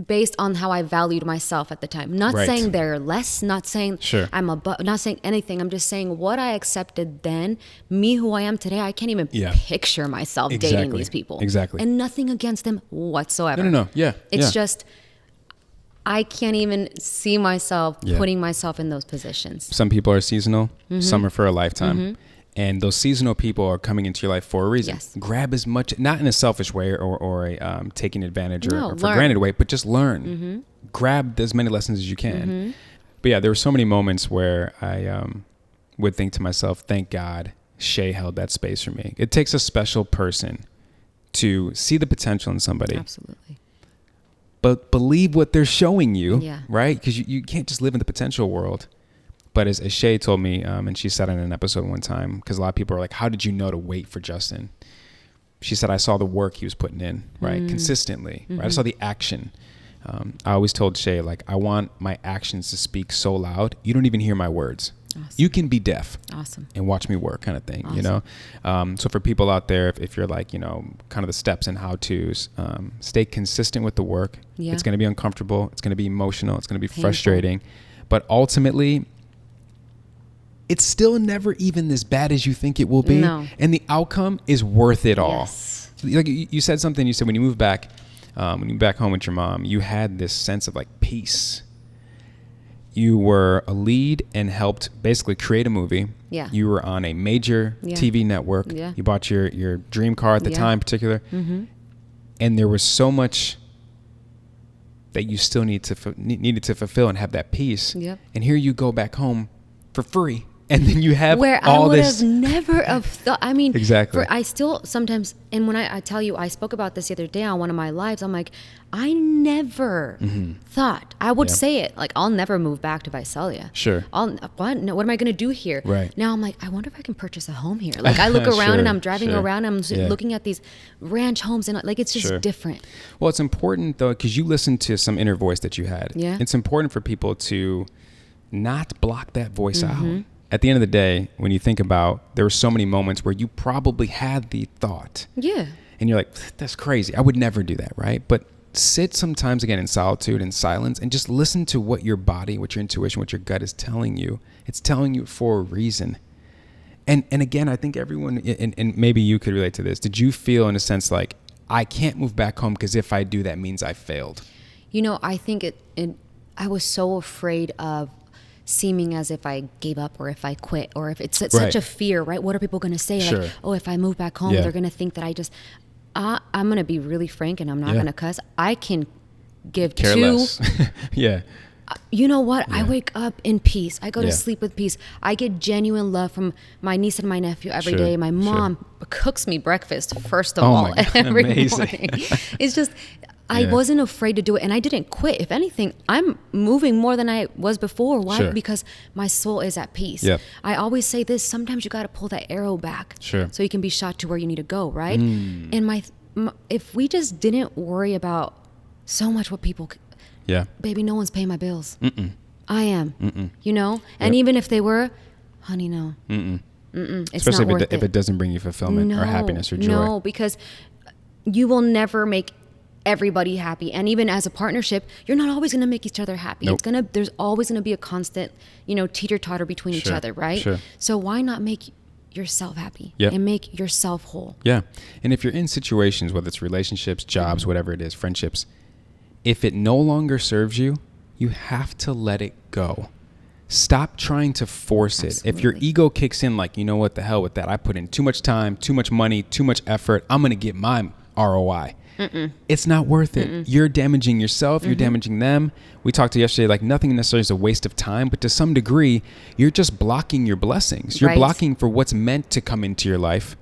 Speaker 1: based on how I valued myself at the time. Not saying they're less, not saying I'm above, not saying anything. I'm just saying what I accepted then, me who I am today, I can't even picture myself dating these people. Exactly. And nothing against them whatsoever.
Speaker 2: No. Yeah.
Speaker 1: It's just, I can't even see myself putting myself in those positions.
Speaker 2: Some people are seasonal, some are for a lifetime. And those seasonal people are coming into your life for a reason. Yes. Grab as much, not in a selfish way or a taking advantage or for granted way, but just learn. Grab as many lessons as you can. But yeah, there were so many moments where I would think to myself, thank God Shay held that space for me. It takes a special person to see the potential in somebody.
Speaker 1: Absolutely.
Speaker 2: But believe what they're showing you, right? Because you can't just live in the potential world. But as Shay told me, and she said in an episode one time, because a lot of people are like, how did you know to wait for Justin? She said, I saw the work he was putting in, right? Consistently, right? I saw the action. I always told Shay, like, I want my actions to speak so loud, you don't even hear my words. Awesome. You can be deaf and watch me work, kind of thing, you know? So for people out there, if you're like, kind of the steps and how-tos, stay consistent with the work. It's going to be uncomfortable. It's going to be emotional. It's going to be frustrating. But ultimately, it's still never even as bad as you think it will be. No. And the outcome is worth it all. Yes. Like you said something, you said when you moved back, when you back home with your mom, you had this sense of like peace. You were a lead and helped basically create a movie. Yeah. You were on a major TV network. Yeah. You bought your dream car at the time in particular. And there was so much that you still needed to fulfill and have that peace. Yep. And here you go back home for free. And then you have
Speaker 1: where
Speaker 2: all
Speaker 1: I would
Speaker 2: this.
Speaker 1: have never have thought. I mean,
Speaker 2: exactly.
Speaker 1: I still sometimes, and when I tell you, I spoke about this the other day on one of my lives. I'm like, I never thought I would say it. Like, I'll never move back to Visalia.
Speaker 2: Sure.
Speaker 1: What am I going to do here?
Speaker 2: Right.
Speaker 1: Now I'm like, I wonder if I can purchase a home here. Like, I look around and I'm driving around and I'm looking at these ranch homes and like, it's just different.
Speaker 2: Well, it's important though, because you listened to some inner voice that you had. Yeah. It's important for people to not block that voice out. At the end of the day, when you think about, there were so many moments where you probably had the thought. Yeah. And you're like, that's crazy. I would never do that, right? But sit sometimes again in solitude and silence and just listen to what your body, what your intuition, what your gut is telling you. It's telling you for a reason. And again, I think everyone, and maybe you could relate to this. Did you feel in a sense like, I can't move back home because if I do, that means I failed?
Speaker 1: I think I was so afraid of seeming as if I gave up or if I quit or if it's such a fear, right? What are people going to say?
Speaker 2: Sure.
Speaker 1: Like, oh, if I move back home, they're going to think that I'm going to be really frank and I'm not going to cuss. I can give
Speaker 2: Care
Speaker 1: two.
Speaker 2: less. Yeah.
Speaker 1: You know what?
Speaker 2: Yeah.
Speaker 1: I wake up in peace. I go to sleep with peace. I get genuine love from my niece and my nephew every day. My mom cooks me breakfast first of all every morning. It's just, I wasn't afraid to do it, and I didn't quit. If anything, I'm moving more than I was before. Why? Because my soul is at peace. Yep. I always say this, sometimes you got to pull that arrow back so you can be shot to where you need to go, right? And if we just didn't worry about so much what people... Baby, no one's paying my bills. I am. And even if they were, honey, no. It's
Speaker 2: especially
Speaker 1: not worth
Speaker 2: if it doesn't bring you fulfillment or happiness or joy.
Speaker 1: No, because you will never make everybody happy. And even as a partnership, you're not always going to make each other happy. Nope. There's always going to be a constant, teeter-totter between each other, right? So why not make yourself happy and make yourself whole?
Speaker 2: Yeah. And if you're in situations, whether it's relationships, jobs, whatever it is, friendships, if it no longer serves you, you have to let it go. Stop trying to force it. If your ego kicks in like, you know what, the hell with that. I put in too much time, too much money, too much effort. I'm going to get my ROI. It's not worth it. You're damaging yourself. You're damaging them. We talked yesterday, like nothing necessarily is a waste of time, but to some degree, you're just blocking your blessings. You're blocking for what's meant to come into your life.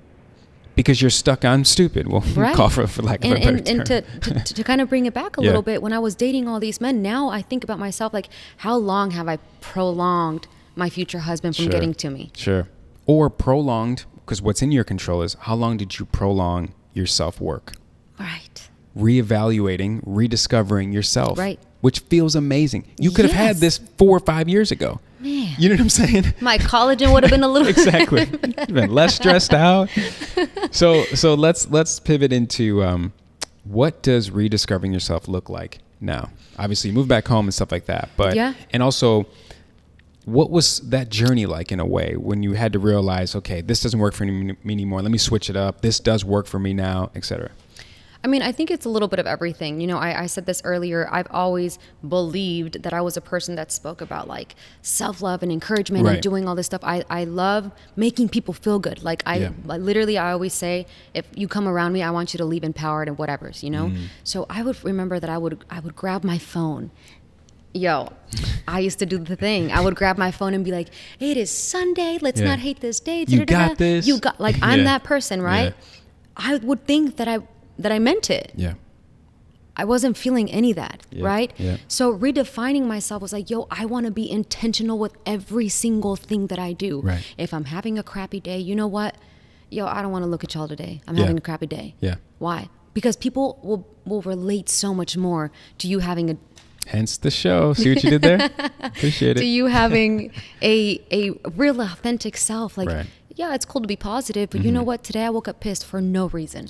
Speaker 2: Because you're stuck on stupid. Well, call for lack of a better term.
Speaker 1: And to kind of bring it back a little bit, when I was dating all these men, now I think about myself like, how long have I prolonged my future husband from getting to me?
Speaker 2: Or prolonged, because what's in your control is how long did you prolong your self-work?
Speaker 1: Right.
Speaker 2: Reevaluating, rediscovering yourself. Right. Which feels amazing. You could have had this 4 or 5 years ago.
Speaker 1: Man.
Speaker 2: You know what I'm saying?
Speaker 1: My collagen would have been a little
Speaker 2: exactly. Been less stressed out. So let's pivot into what does rediscovering yourself look like now? Obviously, you move back home and stuff like that, but and also, what was that journey like in a way when you had to realize, okay, this doesn't work for me anymore. Let me switch it up. This does work for me now, etc.
Speaker 1: I mean, I think it's a little bit of everything. I said this earlier. I've always believed that I was a person that spoke about like self-love and encouragement and doing all this stuff. I love making people feel good. Like I always say, if you come around me, I want you to leave empowered and whatever, So I would remember that I would grab my phone. I used to do the thing. I would grab my phone and be like, hey, it is Sunday. Let's not hate this day.
Speaker 2: You got this.
Speaker 1: You got, like, I'm that person, right? I would think that I meant it. I wasn't feeling any of that, right? So redefining myself was like, I want to be intentional with every single thing that I do. Right. If I'm having a crappy day, you know what? I don't want to look at y'all today. I'm having a crappy day. Why? Because people will relate so much more to you having a...
Speaker 2: Hence the show. See what you did there? Appreciate it.
Speaker 1: To you having a real authentic self. Like, it's cool to be positive, but you know what? Today I woke up pissed for no reason.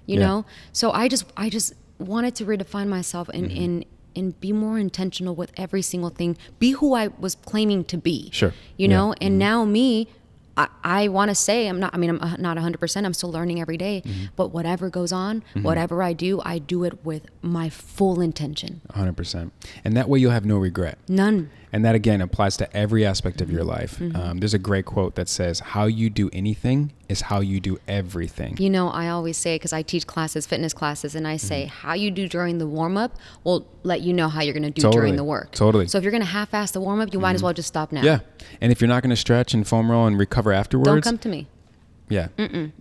Speaker 1: You know? So I just wanted to redefine myself and be more intentional with every single thing. Be who I was claiming to be. You know? And now me, I want to say I'm not 100%. I'm still learning every day. But whatever goes on, whatever I do it with my full intention.
Speaker 2: 100%. And that way you'll have no regret.
Speaker 1: None.
Speaker 2: And that, again, applies to every aspect of your life. There's a great quote that says, how you do anything is how you do everything.
Speaker 1: I always say, because I teach classes, fitness classes, and I say, how you do during the warm-up will let you know how you're going to do during the work. So if you're going to half-ass the warm-up, you might as well just stop now.
Speaker 2: And if you're not going to stretch and foam roll and recover afterwards...
Speaker 1: Don't come to me.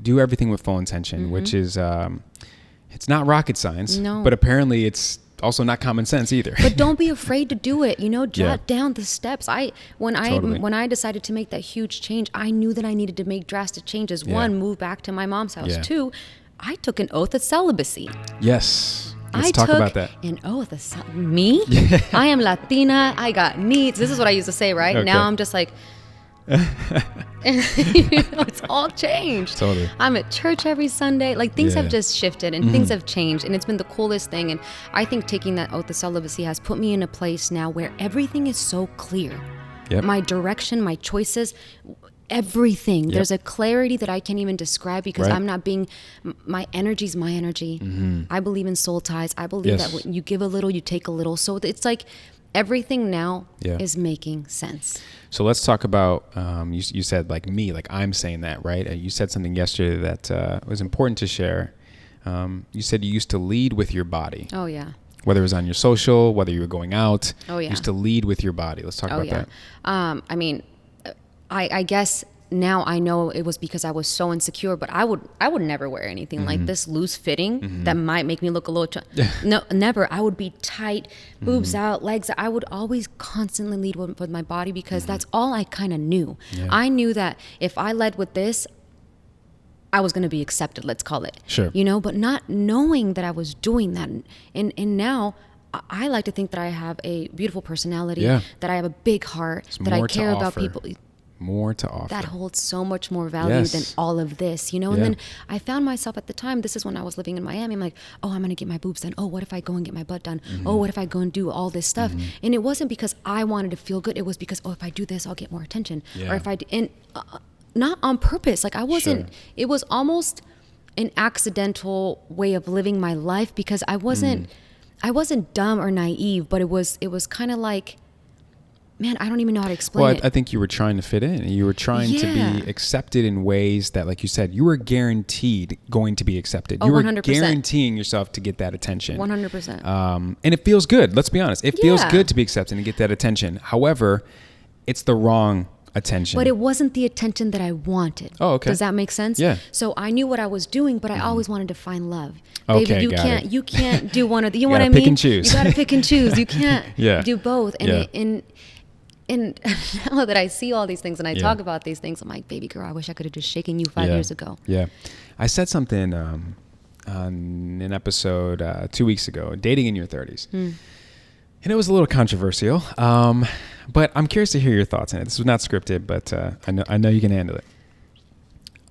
Speaker 2: Do everything with full intention, which is... it's not rocket science,
Speaker 1: no.
Speaker 2: But apparently it's also not common sense either.
Speaker 1: But don't be afraid to do it. Jot down the steps. When I decided to make that huge change, I knew that I needed to make drastic changes. One, move back to my mom's house. Two, I took an oath of celibacy.
Speaker 2: Yes. Let's talk about that.
Speaker 1: An oath of me? I am Latina. I got needs. This is what I used to say, right? Okay. Now I'm just like, It's all changed.
Speaker 2: Totally.
Speaker 1: I'm at church every Sunday. Like things have just shifted and things have changed, and it's been the coolest thing. And I think taking that oath of celibacy has put me in a place now where everything is so clear.
Speaker 2: Yep.
Speaker 1: My direction, my choices, everything. Yep. There's a clarity that I can't even describe because I'm not being, my energy's my energy. I believe in soul ties. I believe that when you give a little, you take a little. So it's like everything now is making sense.
Speaker 2: So let's talk about, you said like me, like I'm saying that, right? You said something yesterday that was important to share. You said you used to lead with your body.
Speaker 1: Oh, yeah.
Speaker 2: Whether it was on your social, whether you were going out.
Speaker 1: Oh, yeah.
Speaker 2: You used to lead with your body. Let's talk about that.
Speaker 1: I mean, I guess now I know it was because I was so insecure, but I would never wear anything like this loose fitting that might make me look a little no, never. I would be tight, boobs out, legs out. I would always constantly lead with my body because that's all I kind of knew. I knew that if I led with this, I was going to be accepted, let's call it.
Speaker 2: Sure.
Speaker 1: But not knowing that I was doing that. And now I like to think that I have a beautiful personality, that I have a big heart, that I care about people.
Speaker 2: More to offer.
Speaker 1: That holds so much more value than all of this, And then I found myself at the time, this is when I was living in Miami, I'm like, oh, I'm going to get my boobs done. Oh, what if I go and get my butt done? Oh, what if I go and do all this stuff? And it wasn't because I wanted to feel good. It was because, if I do this, I'll get more attention. Or if I, not on purpose. Like I wasn't, it was almost an accidental way of living my life because I wasn't dumb or naive, but it was kind of like, man, I don't even know how to explain it.
Speaker 2: I think you were trying to fit in. You were trying to be accepted in ways that, like you said, you were guaranteed going to be accepted. You were
Speaker 1: 100%.
Speaker 2: guaranteeing yourself to get that attention.
Speaker 1: 100%.
Speaker 2: And it feels good. Let's be honest. It feels good to be accepted and get that attention. However, it's the wrong attention.
Speaker 1: But it wasn't the attention that I wanted.
Speaker 2: Oh, okay.
Speaker 1: Does that make sense?
Speaker 2: Yeah.
Speaker 1: So I knew what I was doing, but I always wanted to find love.
Speaker 2: Okay,
Speaker 1: Baby, you can't do one of the, you know what I mean?
Speaker 2: Pick and choose.
Speaker 1: You got to pick and choose. You can't do both. And now that I see all these things and I talk about these things, I'm like, baby girl, I wish I could have just shaken you 5 years ago.
Speaker 2: Yeah. I said something on an episode 2 weeks ago, dating in your 30s. And it was a little controversial, but I'm curious to hear your thoughts on it. This was not scripted, but I know you can handle it.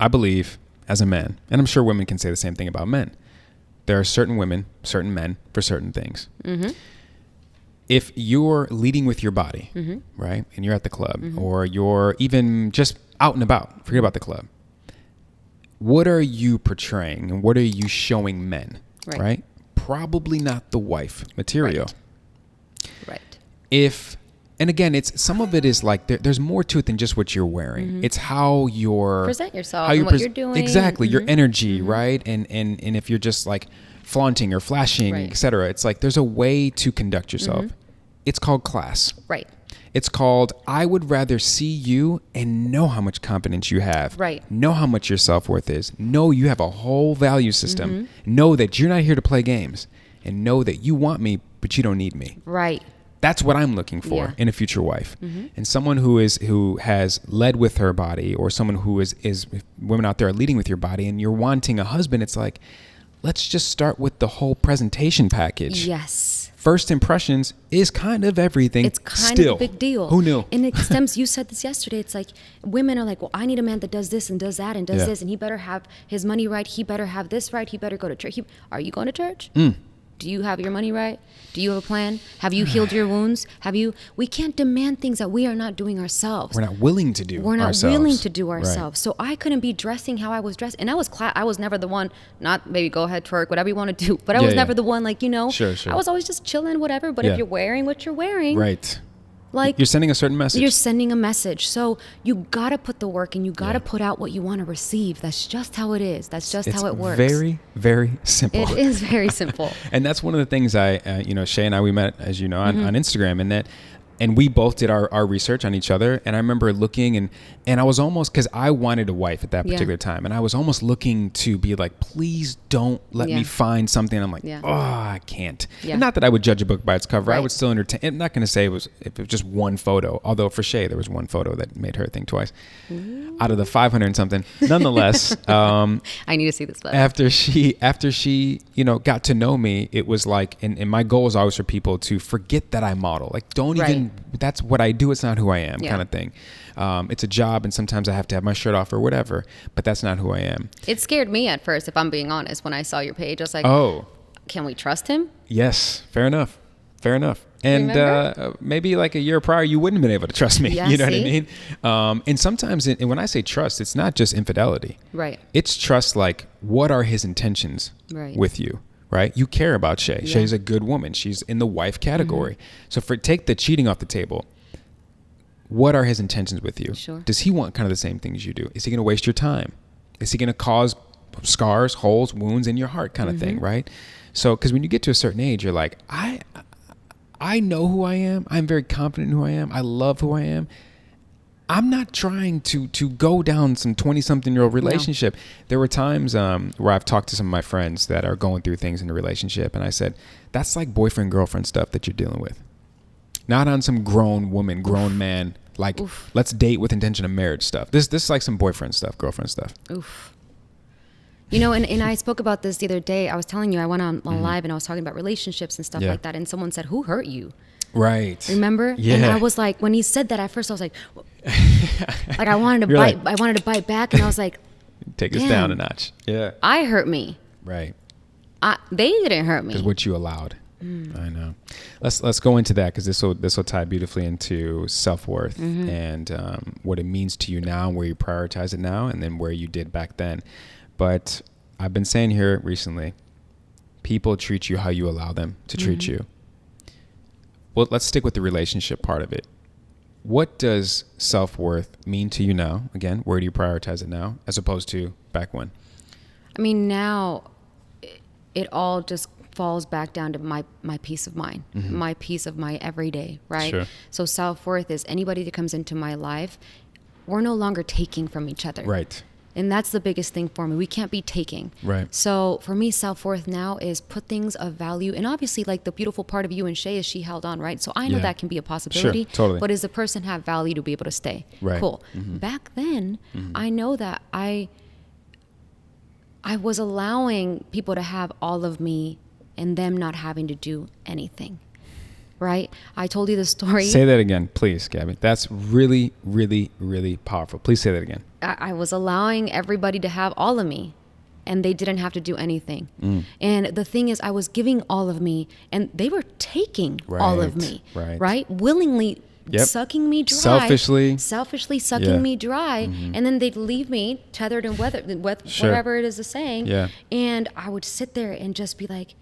Speaker 2: I believe, as a man, and I'm sure women can say the same thing about men, there are certain women, certain men for certain things. If you're leading with your body, right, and you're at the club, or you're even just out and about, forget about the club, what are you portraying and what are you showing men, right? Probably not the wife material.
Speaker 1: Right.
Speaker 2: And again, it's some of it is like there's more to it than just what you're wearing. It's how you're
Speaker 1: present yourself, and what you're doing.
Speaker 2: Exactly, your energy, right? And if you're just like flaunting or flashing, etc. It's like there's a way to conduct yourself. It's called class. Right. It's called I would rather see you and know how much confidence you have. Right. Know how much your self-worth is. Know you have a whole value system. Know that you're not here to play games. And know that you want me, but you don't need me. Right. That's what I'm looking for in a future wife. And someone who has led with her body, or someone who is women out there are leading with your body, and you're wanting a husband, it's like, let's just start with the whole presentation package. Yes. First impressions is kind of everything. It's kind of a big deal. Who knew? And it stems, you said this yesterday, it's like women are like, well, I need a man that does this and does that and does this, and he better have his money right, he better have this right, he better go to church. Are you going to church? Do you have your money right? Do you have a plan? Have you healed your wounds? We can't demand things that we are not doing ourselves. We're not willing to do ourselves. Right. So I couldn't be dressing how I was dressed. And I was never the one, not maybe go ahead, twerk, whatever you want to do. But I was never the one Sure. I was always just chilling, whatever. But if you're wearing what you're wearing. Right. Like you're sending a certain message. You're sending a message. So you got to put the work and you got to put out what you want to receive. That's just how it is. That's just how it works. Very, very simple. It is very simple. And that's one of the things Shay and I, we met, as you know, on Instagram, and we both did our research on each other. And I remember looking and I was almost, because I wanted a wife at that particular time. And I was almost looking to be like, please don't let me find something. I'm like, I can't. And not that I would judge a book by its cover. Right. I would still entertain. I'm not going to say if it was just one photo. Although for Shay, there was one photo that made her think twice. Out of the 500 and something. Nonetheless. I need to see this photo. After she got to know me, it was like, and my goal is always for people to forget that I model. Like, don't even that's what I do. It's not who I am, kind of thing. It's a job, and sometimes I have to have my shirt off or whatever, but that's not who I am.
Speaker 1: It scared me at first, if I'm being honest. When I saw your page, I was like, can we trust him?
Speaker 2: Yes, fair enough. And maybe like a year prior, you wouldn't have been able to trust me.
Speaker 1: Yeah,
Speaker 2: you know what I mean? And sometimes, and when I say trust, it's not just infidelity.
Speaker 1: Right.
Speaker 2: It's trust, like, what are his intentions with you? Right? You care about Shay. Yeah. Shay's a good woman. She's in the wife category. So take the cheating off the table. What are his intentions with you?
Speaker 1: Sure.
Speaker 2: Does he want kind of the same things you do? Is he going to waste your time? Is he going to cause scars, holes, wounds in your heart kind of thing, right? So, because when you get to a certain age, you're like, I know who I am. I'm very confident in who I am. I love who I am. I'm not trying to go down some 20-something-year-old relationship. No. There were times where I've talked to some of my friends that are going through things in a relationship, and I said, that's like boyfriend-girlfriend stuff that you're dealing with. Not on some grown woman, grown man, like, let's date with intention of marriage stuff. This is like some boyfriend stuff, girlfriend stuff.
Speaker 1: Oof. You know, and I spoke about this the other day. I was telling you, I went on live and I was talking about relationships and stuff like that, and someone said, who hurt you?
Speaker 2: Right.
Speaker 1: Remember?
Speaker 2: Yeah.
Speaker 1: And I was like, when he said that at first, I was like, like I wanted to bite. I wanted to bite back, and I was like,
Speaker 2: take us down a notch. Yeah.
Speaker 1: I hurt me.
Speaker 2: Right.
Speaker 1: They didn't hurt me.
Speaker 2: Because what you allowed. I know. Let's go into that, because this will tie beautifully into self-worth and what it means to you now, where you prioritize it now, and then where you did back then. But I've been saying here recently, people treat you how you allow them to treat you. Well, let's stick with the relationship part of it. What does self-worth mean to you now? Again, where do you prioritize it now as opposed to back when?
Speaker 1: I mean, now it all just falls back down to my peace of mind, my peace of my everyday, right?
Speaker 2: Sure.
Speaker 1: So self-worth is anybody that comes into my life, we're no longer taking from each other.
Speaker 2: Right.
Speaker 1: And that's the biggest thing for me. We can't be taking.
Speaker 2: Right.
Speaker 1: So for me, self-worth now is put things of value. And obviously, like, the beautiful part of you and Shay is she held on, right? So I know that can be a possibility.
Speaker 2: Sure, totally.
Speaker 1: But does the person have value to be able to stay?
Speaker 2: Right.
Speaker 1: Cool. Back then, I know that I was allowing people to have all of me and them not having to do anything. Right? I told you the story.
Speaker 2: Say that again, please, Gabi. That's really, really, really powerful. Please say that again.
Speaker 1: I was allowing everybody to have all of me, and they didn't have to do anything. And the thing is, I was giving all of me, and they were taking all of me. Right? Willingly sucking me dry. Selfishly sucking me dry. And then they'd leave me tethered in whatever it is the saying.
Speaker 2: Yeah.
Speaker 1: And I would sit there and just be like,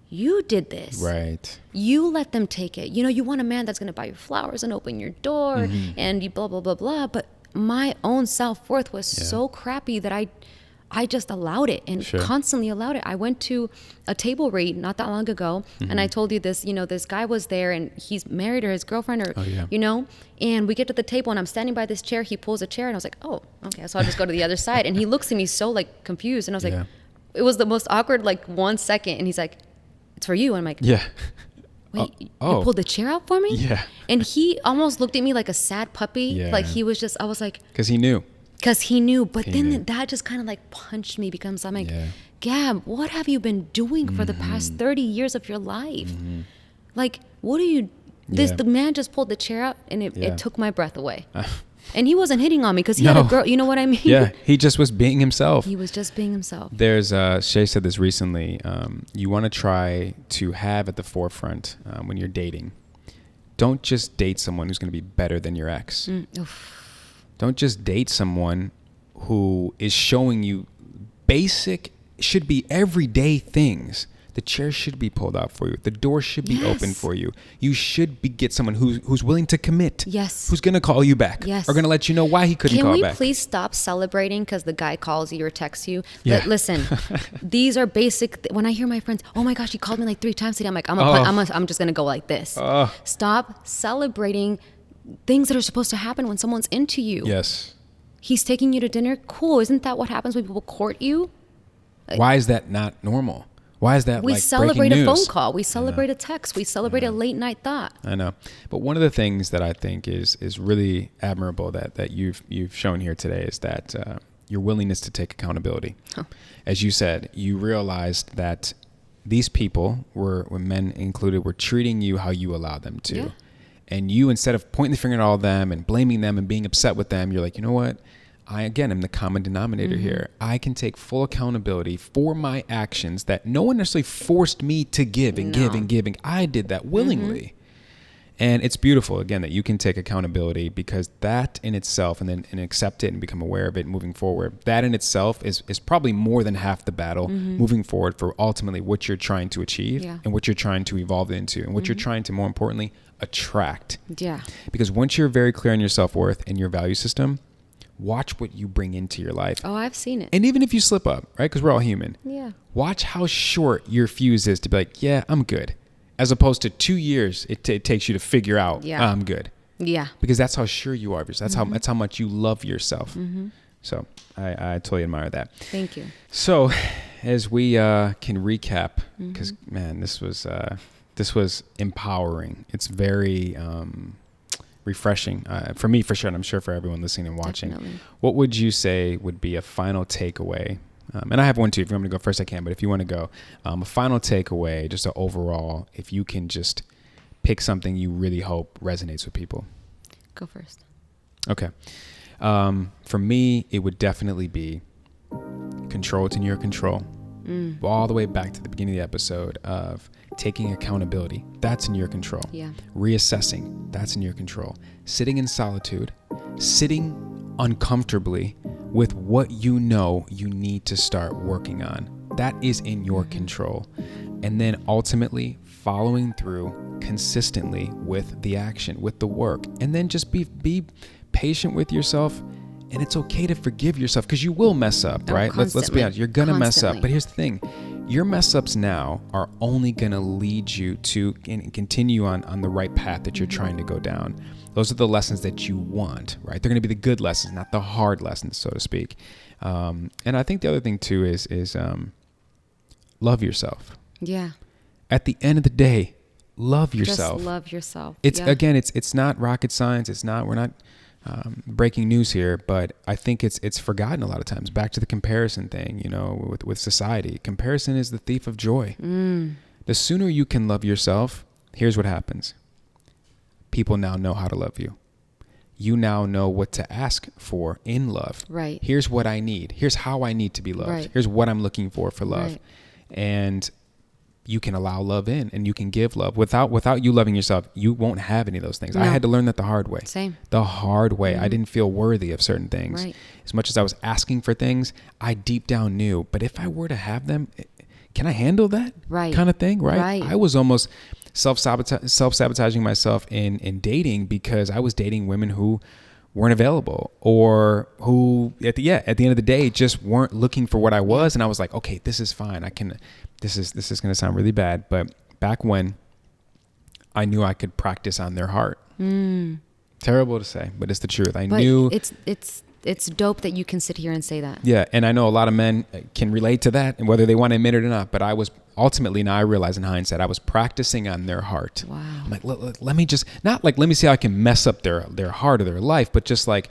Speaker 1: you did this.
Speaker 2: Right.
Speaker 1: You let them take it. You know, you want a man that's going to buy you flowers and open your door and you blah, blah, blah, blah. But my own self-worth was so crappy that I just allowed it and constantly allowed it. I went to a table read not that long ago, and I told you this, you know, this guy was there and he's married, or his girlfriend, or, you know, and we get to the table and I'm standing by this chair. He pulls a chair and I was like, oh, okay. So I'll just go to the other side. And he looks at me so, like, confused. And I was like, it was the most awkward, like, 1 second. And he's like, it's for you. And I'm like, wait, you pulled the chair out for me?
Speaker 2: Yeah.
Speaker 1: And he almost looked at me like a sad puppy. Like, he was just, I was like.
Speaker 2: Because he knew.
Speaker 1: But then that just kind of like punched me, because I'm like, Gab, what have you been doing for the past 30 years of your life? Like, what are you, the man just pulled the chair out and it took my breath away. And he wasn't hitting on me because he had a girl, you know what I mean?
Speaker 2: Yeah, he just was being himself.
Speaker 1: He was just being himself.
Speaker 2: There's, Shay said this recently, you want to try to have at the forefront when you're dating, don't just date someone who's going to be better than your ex. Don't just date someone who is showing you basic, should be everyday things. The chair should be pulled out for you. The door should be open for you. You should get someone who's willing to commit.
Speaker 1: Yes.
Speaker 2: Who's going to call you back.
Speaker 1: Yes.
Speaker 2: Or going to let you know why he couldn't call back.
Speaker 1: Can we please stop celebrating because the guy calls you or texts you? Yeah. Listen, these are basic. When I hear my friends, oh my gosh, he called me like 3 times today. I'm like, I'm just going to go like this. Stop celebrating things that are supposed to happen when someone's into you.
Speaker 2: Yes.
Speaker 1: He's taking you to dinner. Cool. Isn't that what happens when people court you?
Speaker 2: Why is that not normal? Why is that
Speaker 1: we
Speaker 2: like
Speaker 1: celebrate
Speaker 2: breaking
Speaker 1: a
Speaker 2: news?
Speaker 1: phone call. We celebrate a text. We celebrate a late night thought.
Speaker 2: I know. But one of the things that I think is really admirable that you've shown here today is that your willingness to take accountability. As you said, you realized that these people were men included, were treating you how you allowed them to. And you, instead of pointing the finger at all of them and blaming them and being upset with them, you're like, you know what? I, again, am the common denominator here. I can take full accountability for my actions that no one necessarily forced me to give and give and give. And I did that willingly. And it's beautiful, again, that you can take accountability, because that in itself, and accept it and become aware of it moving forward, that in itself is probably more than half the battle moving forward for ultimately what you're trying to achieve and what you're trying to evolve into and what you're trying to, more importantly, attract. Yeah. Because once you're very clear on your self-worth and your value system, watch what you bring into your life.
Speaker 1: Oh, I've seen it.
Speaker 2: And even if you slip up, right? Because we're all human. Yeah. Watch how short your fuse is to be like, yeah, I'm good. As opposed to 2 years it takes you to figure out, I'm good. Yeah. Because that's how sure you are of yourself. That's how much you love yourself. So I totally admire that.
Speaker 1: Thank you.
Speaker 2: So as we can recap, because man, this was empowering. It's very refreshing for me, for sure, and I'm sure for everyone listening and watching. Definitely. What would you say would be a final takeaway? And I have one too. If you want me to go first, I can. But if you want to go, a final takeaway, just an overall, if you can just pick something you really hope resonates with people.
Speaker 1: Go first.
Speaker 2: Okay. For me, it would definitely be control what's in your control. All the way back to the beginning of the episode of taking accountability. That's in your control. Yeah. Reassessing. That's in your control. Sitting in solitude. Sitting uncomfortably with what you know you need to start working on. That is in your control. And then ultimately following through consistently with the action, with the work. And then just be patient with yourself. And it's okay to forgive yourself, because you will mess up, right? Let's be honest. You're going to mess up. But here's the thing. Your mess ups now are only going to lead you to continue on the right path that you're trying to go down. Those are the lessons that you want, right? They're going to be the good lessons, not the hard lessons, so to speak. And I think the other thing too is love yourself. Yeah. At the end of the day, love yourself.
Speaker 1: Just love yourself.
Speaker 2: Again, it's not rocket science. We're not breaking news here, but I think it's forgotten a lot of times. Back to the comparison thing, with society. Comparison is the thief of joy. The sooner you can love yourself, here's what happens. People now know how to love you. You now know what to ask for in love. Right. Here's what I need. Here's how I need to be loved. Right. Here's what I'm looking for love. Right. And you can allow love in, and you can give love. Without you loving yourself, you won't have any of those things. No. I had to learn that the hard way. Same. The hard way. I didn't feel worthy of certain things. Right. As much as I was asking for things, I deep down knew, but if I were to have them, can I handle that? Right. Kind of thing, right? I was almost self-sabotaging myself in dating, because I was dating women who weren't available, or who at the end of the day just weren't looking for what I was. And I was like, okay, this is fine. This is going to sound really bad, but back when I knew I could practice on their heart. Terrible to say, but it's the truth. I knew
Speaker 1: it's dope that you can sit here and say that.
Speaker 2: Yeah. And I know a lot of men can relate to that, and whether they want to admit it or not, but I was ultimately, now I realize in hindsight, I was practicing on their heart. Wow. I'm like, let me just, not like, let me see how I can mess up their heart or their life, but just like,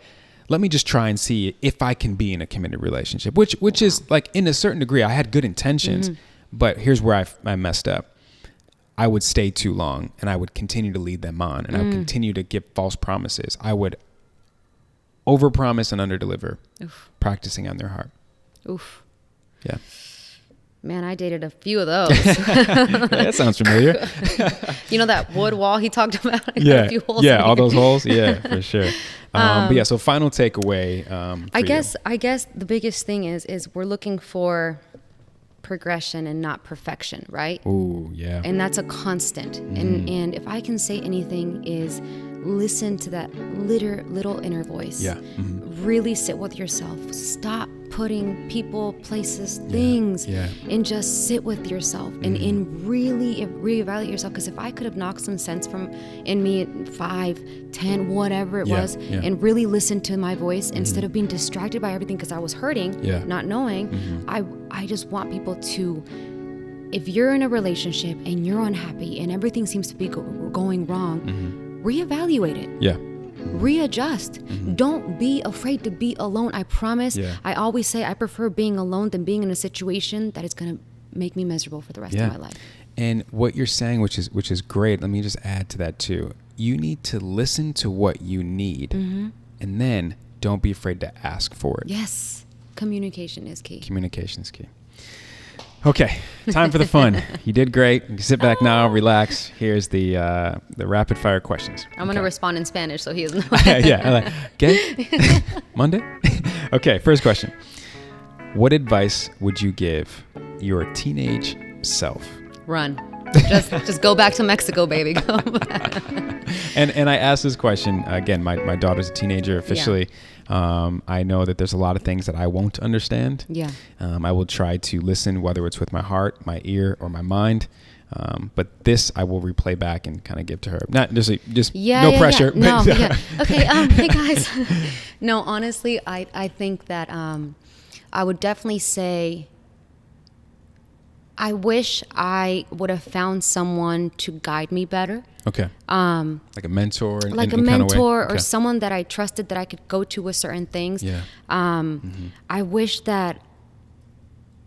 Speaker 2: let me just try and see if I can be in a committed relationship, which is like, in a certain degree, I had good intentions, but here's where I messed up. I would stay too long, and I would continue to lead them on, and I would continue to give false promises. I would overpromise and underdeliver, practicing on their heart. Oof. Yeah.
Speaker 1: Man, I dated a few of those.
Speaker 2: That sounds familiar.
Speaker 1: That wood wall he talked about?
Speaker 2: Yeah, all those holes. Yeah, for sure. But yeah, so final takeaway.
Speaker 1: I guess the biggest thing is we're looking for progression and not perfection, right?
Speaker 2: Ooh, yeah.
Speaker 1: And that's a constant. And if I can say anything, is listen to that little inner voice. Yeah. Really sit with yourself. Stop putting people, places, things, and just sit with yourself and really reevaluate yourself. Because if I could have knocked some sense in me at 5, 10, whatever it was, and really listen to my voice instead of being distracted by everything because I was hurting, not knowing, I just want people to, if you're in a relationship and you're unhappy and everything seems to be going wrong, reevaluate it. Yeah. Readjust. Don't be afraid to be alone. I promise. I always say I prefer being alone than being in a situation that is going to make me miserable for the rest of my life.
Speaker 2: And what you're saying, which is great, let me just add to that too. you need to listen to what you need, and then don't be afraid to ask for it.
Speaker 1: Yes. Communication is key.
Speaker 2: Communication is key. Okay, time for the fun. You did great. You can sit back now, relax. Here's the rapid fire questions.
Speaker 1: I'm going to respond in Spanish so he doesn't know.
Speaker 2: Yeah, I'm like, ¿qué? Monday? Okay, first question. What advice would you give your teenage self?
Speaker 1: Run. Just go back to Mexico, baby. Go back.
Speaker 2: And I asked this question, again, my daughter's a teenager officially. Yeah. I know that there's a lot of things that I won't understand. Yeah. I will try to listen, whether it's with my heart, my ear, or my mind. But this I will replay back and kind of give to her. Not just no pressure.
Speaker 1: Yeah. No, yeah. Okay. Hey guys. No, honestly, I think that I would definitely say I wish I would have found someone to guide me better.
Speaker 2: Okay. Like a mentor?
Speaker 1: Like a mentor or someone that I trusted that I could go to with certain things. Yeah. I wish that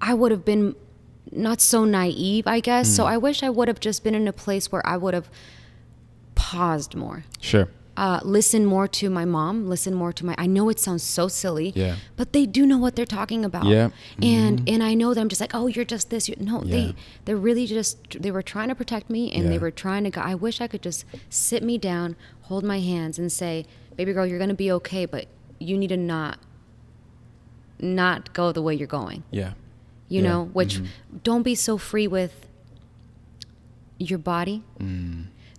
Speaker 1: I would have been not so naive, I guess. So I wish I would have just been in a place where I would have paused more.
Speaker 2: Sure.
Speaker 1: Listen more to my mom, listen more to I know it sounds so silly, but they do know what they're talking about. Yeah. And I know that I'm just like, oh, you're just this. They're really they were trying to protect me, and they were trying to I wish I could just sit me down, hold my hands and say, baby girl, you're going to be okay, but you need to not go the way you're going. Yeah. You know, which don't be so free with your body.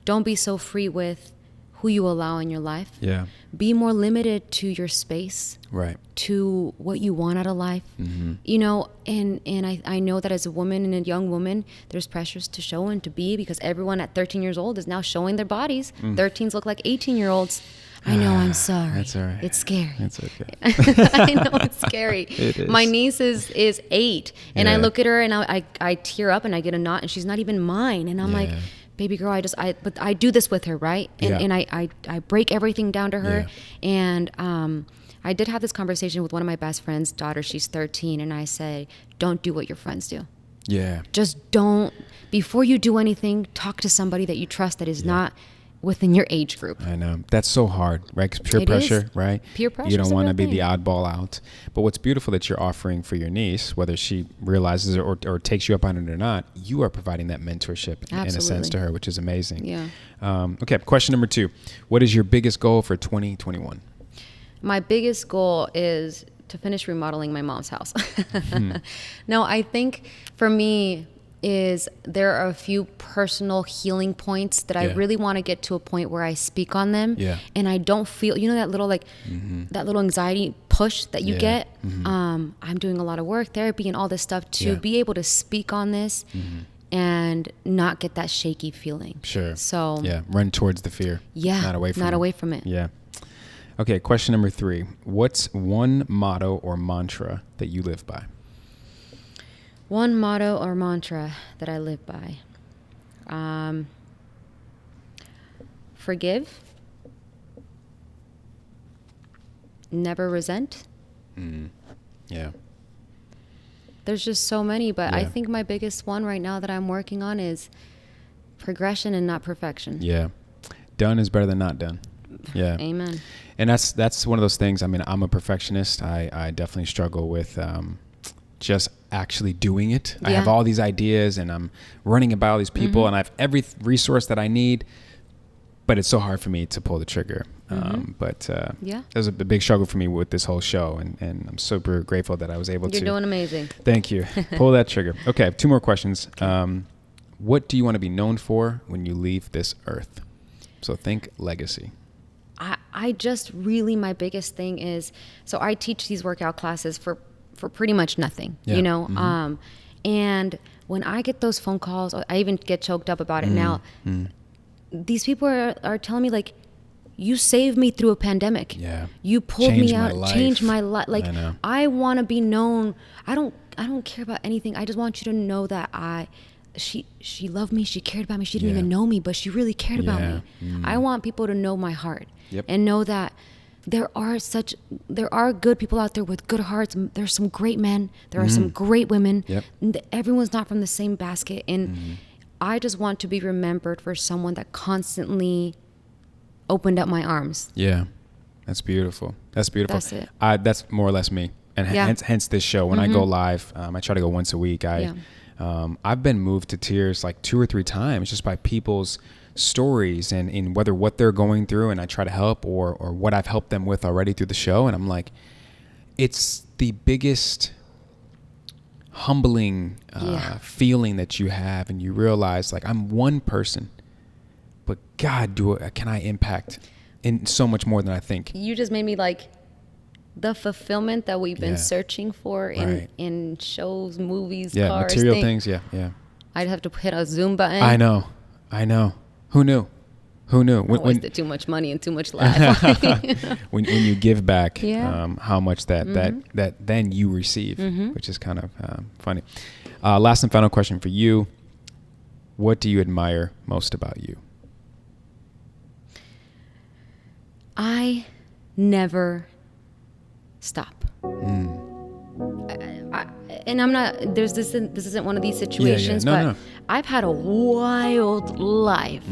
Speaker 1: Don't be so free with who you allow in your life. Yeah. Be more limited to your space. Right. To what you want out of life. You know, and I know that as a woman and a young woman, there's pressures to show and to be, because everyone at 13 years old is now showing their bodies. 13s look like 18-year-olds. I know, I'm sorry. That's all right. It's scary. It's okay. I know it's scary. It is. My niece is 8, and I look at her and I tear up and I get a knot, and she's not even mine. And I'm like, baby girl, but I do this with her, right? And I break everything down to her. And I did have this conversation with one of my best friend's daughter. She's 13, and I say, don't do what your friends do. Yeah. Just don't. Before you do anything, talk to somebody that you trust that is not within your age group. I know. That's so hard, right? 'Cause peer pressure, right? Peer pressure. You don't want to be the oddball out. But what's beautiful that you're offering for your niece, whether she realizes it or takes you up on it or not, you are providing that mentorship in a sense to her, which is amazing. Yeah. Okay. Question number 2. What is your biggest goal for 2021? My biggest goal is to finish remodeling my mom's house. No, I think for me, there are a few personal healing points that I really want to get to a point where I speak on them, and I don't feel, that little that little anxiety push that you get. I'm doing a lot of work, therapy, and all this stuff to be able to speak on this and not get that shaky feeling. Sure. So run towards the fear. Yeah. Not away from it. Yeah. Okay. Question number 3. What's one motto or mantra that you live by? One motto or mantra that I live by. Forgive. Never resent. Yeah. There's just so many, but I think my biggest one right now that I'm working on is progression and not perfection. Yeah. Done is better than not done. Yeah. Amen. And that's one of those things. I mean, I'm a perfectionist. I definitely struggle with just actually doing it. I have all these ideas and I'm running about all these people and I have every resource that I need, but it's so hard for me to pull the trigger. But it was a big struggle for me with this whole show, and I'm super grateful that I was able to. You're doing amazing. Thank you. Pull that trigger. Okay, 2 more questions. Okay. What do you want to be known for when you leave this earth? So think legacy. I just really, my biggest thing is, so I teach these workout classes for pretty much nothing, and when I get those phone calls, I even get choked up about it now. These people are telling me, like, you saved me through a pandemic. Yeah. You pulled me out, changed my life. Like, I want to be known. I don't care about anything. I just want you to know that she loved me. She cared about me. She didn't even know me, but she really cared about me. I want people to know my heart and know that there are good people out there with good hearts. There's some great men. There are some great women. Everyone's not from the same basket. And I just want to be remembered for someone that constantly opened up my arms.
Speaker 2: Yeah. That's beautiful. That's beautiful.
Speaker 1: That's it.
Speaker 2: That's more or less me. And hence this show. When I go live, I try to go once a week. I've been moved to tears like 2 or 3 times just by people's stories and in whether what they're going through, and I try to help or what I've helped them with already through the show. And I'm like, it's the biggest humbling feeling that you have, and you realize like I'm one person, but God, can I impact in so much more than I think.
Speaker 1: You just made me like the fulfillment that we've been searching for in shows, movies, cars,
Speaker 2: material things. Yeah.
Speaker 1: I'd have to hit a Zoom button.
Speaker 2: I know. Who knew?
Speaker 1: I wasted too much money and too much life.
Speaker 2: when you give back, how much that then you receive, which is kind of funny. Last and final question for you: what do you admire most about you?
Speaker 1: I never stop. And I'm not, this isn't one of these situations, but I've had a wild life.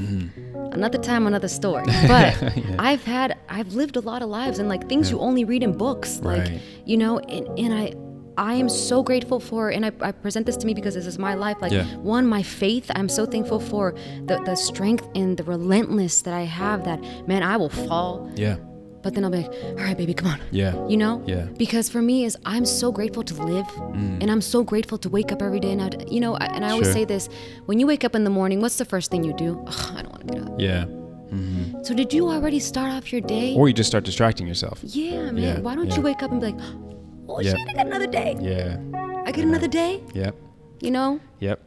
Speaker 1: Another time, another story. But I've lived a lot of lives, and like things you only read in books, like, you know, and I am so grateful for, and I present this to me because this is my life. Like one, my faith, I'm so thankful for the strength and the relentless that I have, that, man, I will fall. Yeah. But then I'll be like, all right, baby, come on. Yeah. You know? Yeah. Because for me I'm so grateful to live, and I'm so grateful to wake up every day. And I always say this, when you wake up in the morning, what's the first thing you do? I don't want to get up. Yeah. Mm-hmm. So did you already start off your day?
Speaker 2: Or you just start distracting yourself.
Speaker 1: Yeah, man. Yeah. Why don't you wake up and be like, oh shit, I got another day. Yeah. I get another day. Yep. You know? Yep.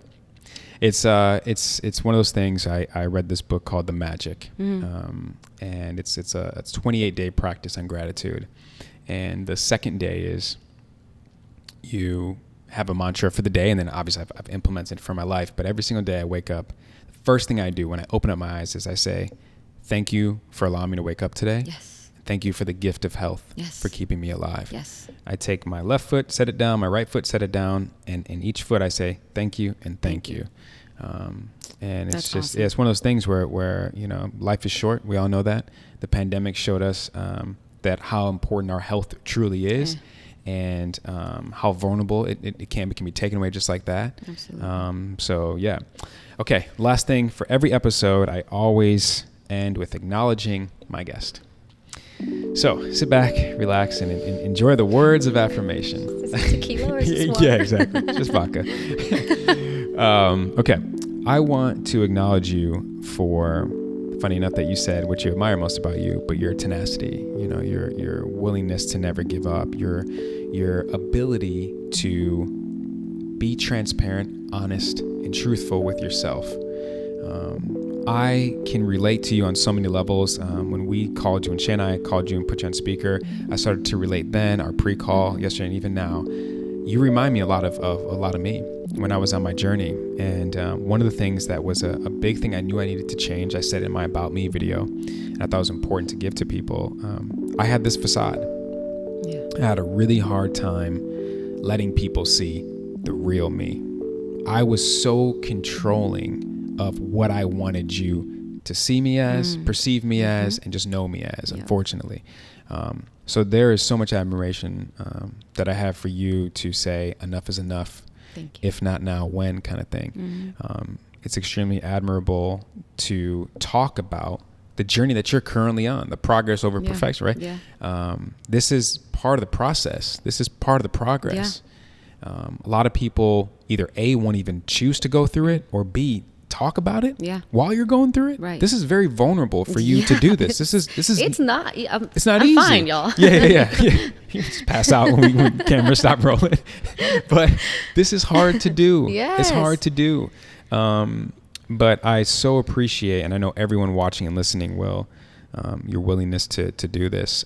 Speaker 2: It's one of those things. I read this book called The Magic, and it's 28-day practice on gratitude, and the second day is you have a mantra for the day, and then obviously I've implemented it for my life. But every single day I wake up, the first thing I do when I open up my eyes is I say, "Thank you for allowing me to wake up today." Yes. Thank you for the gift of health, for keeping me alive. Yes. I take my left foot, set it down, my right foot, set it down, and in each foot I say, thank you and thank you. And it's just, awesome. It's one of those things where, you know, life is short. We all know that. The pandemic showed us that how important our health truly is, and how vulnerable it can be taken away just like that. Absolutely. So, yeah. Okay, last thing. For every episode, I always end with acknowledging my guest. So sit back, relax, and enjoy the words of affirmation.
Speaker 1: Is this tequila or is this water?
Speaker 2: Yeah, exactly. Just vodka. Okay. I want to acknowledge you for, funny enough that you said what you admire most about you, but your tenacity, you know, your willingness to never give up, your ability to be transparent, honest, and truthful with yourself. I can relate to you on so many levels. When we called you, and Shay and I called you and put you on speaker, I started to relate then, our pre-call yesterday, and even now. You remind me a lot of me when I was on my journey. And one of the things that was a big thing I knew I needed to change, I said in my About Me video, and I thought it was important to give to people. I had this facade. Yeah. I had a really hard time letting people see the real me. I was so controlling of what I wanted you to see me as, perceive me as, and just know me as, unfortunately. So there is so much admiration that I have for you to say enough is enough. Thank you. If not now, when, kind of thing. It's extremely admirable to talk about the journey that you're currently on, the progress over perfection, right? Yeah. This is part of the process. This is part of the progress. Yeah. A lot of people either A, won't even choose to go through it, or B, talk about it while you're going through it. Right. This is very vulnerable for you to do this. This is
Speaker 1: it's not
Speaker 2: I'm
Speaker 1: easy.
Speaker 2: Fine, y'all. Yeah. You just pass out when cameras stop rolling. But this is hard to do. Yes. It's hard to do. But I so appreciate, and I know everyone watching and listening will, your willingness to do this.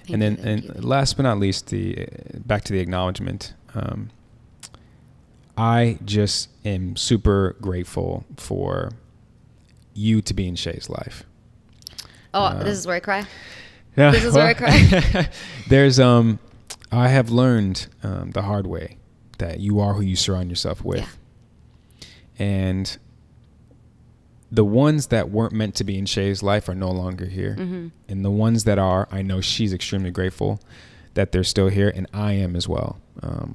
Speaker 2: And last but not least, back to the acknowledgement. I just am super grateful for you to be in Shay's life.
Speaker 1: Oh, this is where I cry. Yeah, this is where I cry.
Speaker 2: There's I have learned the hard way that you are who you surround yourself with, and the ones that weren't meant to be in Shay's life are no longer here. And the ones that are, I know she's extremely grateful that they're still here, and I am as well.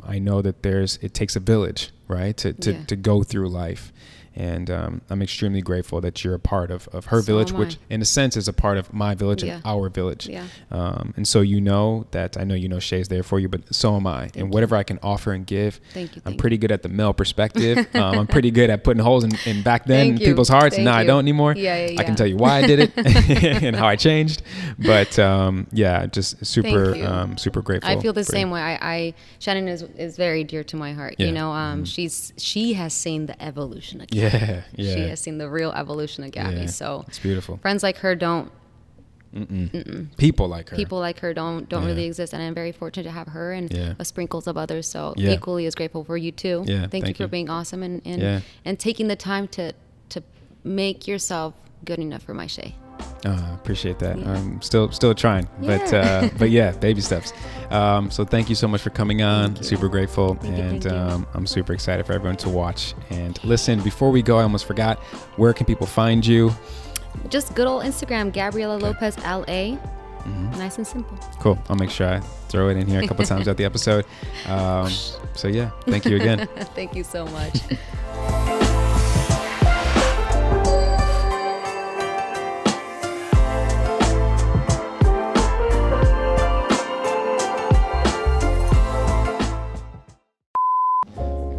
Speaker 2: I know that it takes a village, right, to go through life. And I'm extremely grateful that you're a part of her village, which in a sense is a part of my village and our village. Yeah. And so that I know Shay's there for you, but so am I. And whatever I can offer and give, I'm pretty good at the male perspective. I'm pretty good at putting holes in back then in people's hearts. And now I don't anymore. I can tell you why I did it and how I changed. But just super super grateful.
Speaker 1: I feel the same way. Shannon is very dear to my heart. You know, she has seen the evolution of Gabi. She has seen the real evolution of Gabi. So
Speaker 2: it's beautiful.
Speaker 1: Friends like her don't.
Speaker 2: People like her
Speaker 1: don't really exist, and I'm very fortunate to have her and a sprinkles of others. So equally as grateful for you too. Thank you for being awesome and taking the time to make yourself good enough for my Shay.
Speaker 2: Appreciate that. I'm still trying, but baby steps. So thank you so much for coming on. Super grateful. Thank you. I'm super excited for everyone to watch and listen. Before we go, I almost forgot, where can people find you?
Speaker 1: Just good old Instagram, Gabriela Lopez LA. Nice and simple.
Speaker 2: Cool. I'll make sure I throw it in here a couple times throughout the episode. Thank you again.
Speaker 1: Thank you so much.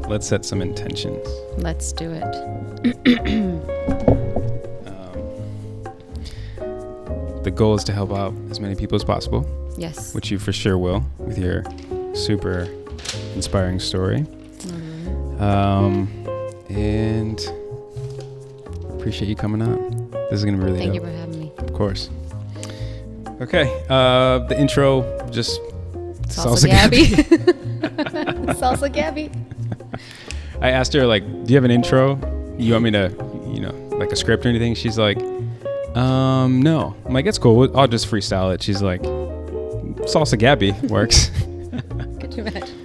Speaker 2: Let's set some intentions.
Speaker 1: Let's do it.
Speaker 2: The goal is to help out as many people as possible.
Speaker 1: Yes.
Speaker 2: Which you for sure will with your super inspiring story. And appreciate you coming on. This is going to be really
Speaker 1: Thank
Speaker 2: dope.
Speaker 1: you for having me.
Speaker 2: Of course. Okay. The intro, just
Speaker 1: Salsa Gabi. Salsa Gabi.
Speaker 2: I asked her, like, do you have an intro? You want me to, like a script or anything? She's like, no. I'm like, it's cool. I'll just freestyle it. She's like, Salsa Gabi works.
Speaker 1: Could you imagine?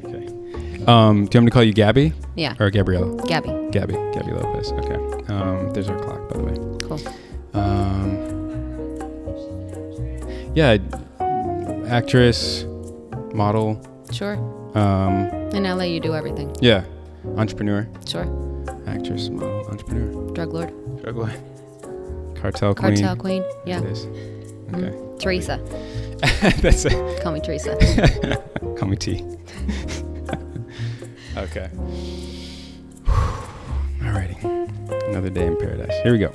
Speaker 2: Okay. Do you want me to call you Gabi?
Speaker 1: Yeah.
Speaker 2: Or Gabriella?
Speaker 1: Gabi.
Speaker 2: Gabi Lopez. Okay. There's our clock, by the way.
Speaker 1: Cool.
Speaker 2: Actress, model.
Speaker 1: Sure. In LA, you do everything.
Speaker 2: Yeah. Entrepreneur.
Speaker 1: Sure.
Speaker 2: Actress, model, entrepreneur.
Speaker 1: Drug lord.
Speaker 2: Cartel queen.
Speaker 1: Cartel queen. Yeah.
Speaker 2: It is. Okay.
Speaker 1: Teresa.
Speaker 2: That's it.
Speaker 1: Call me Teresa.
Speaker 2: Call me T. Okay. Alrighty. Another day in paradise. Here we go.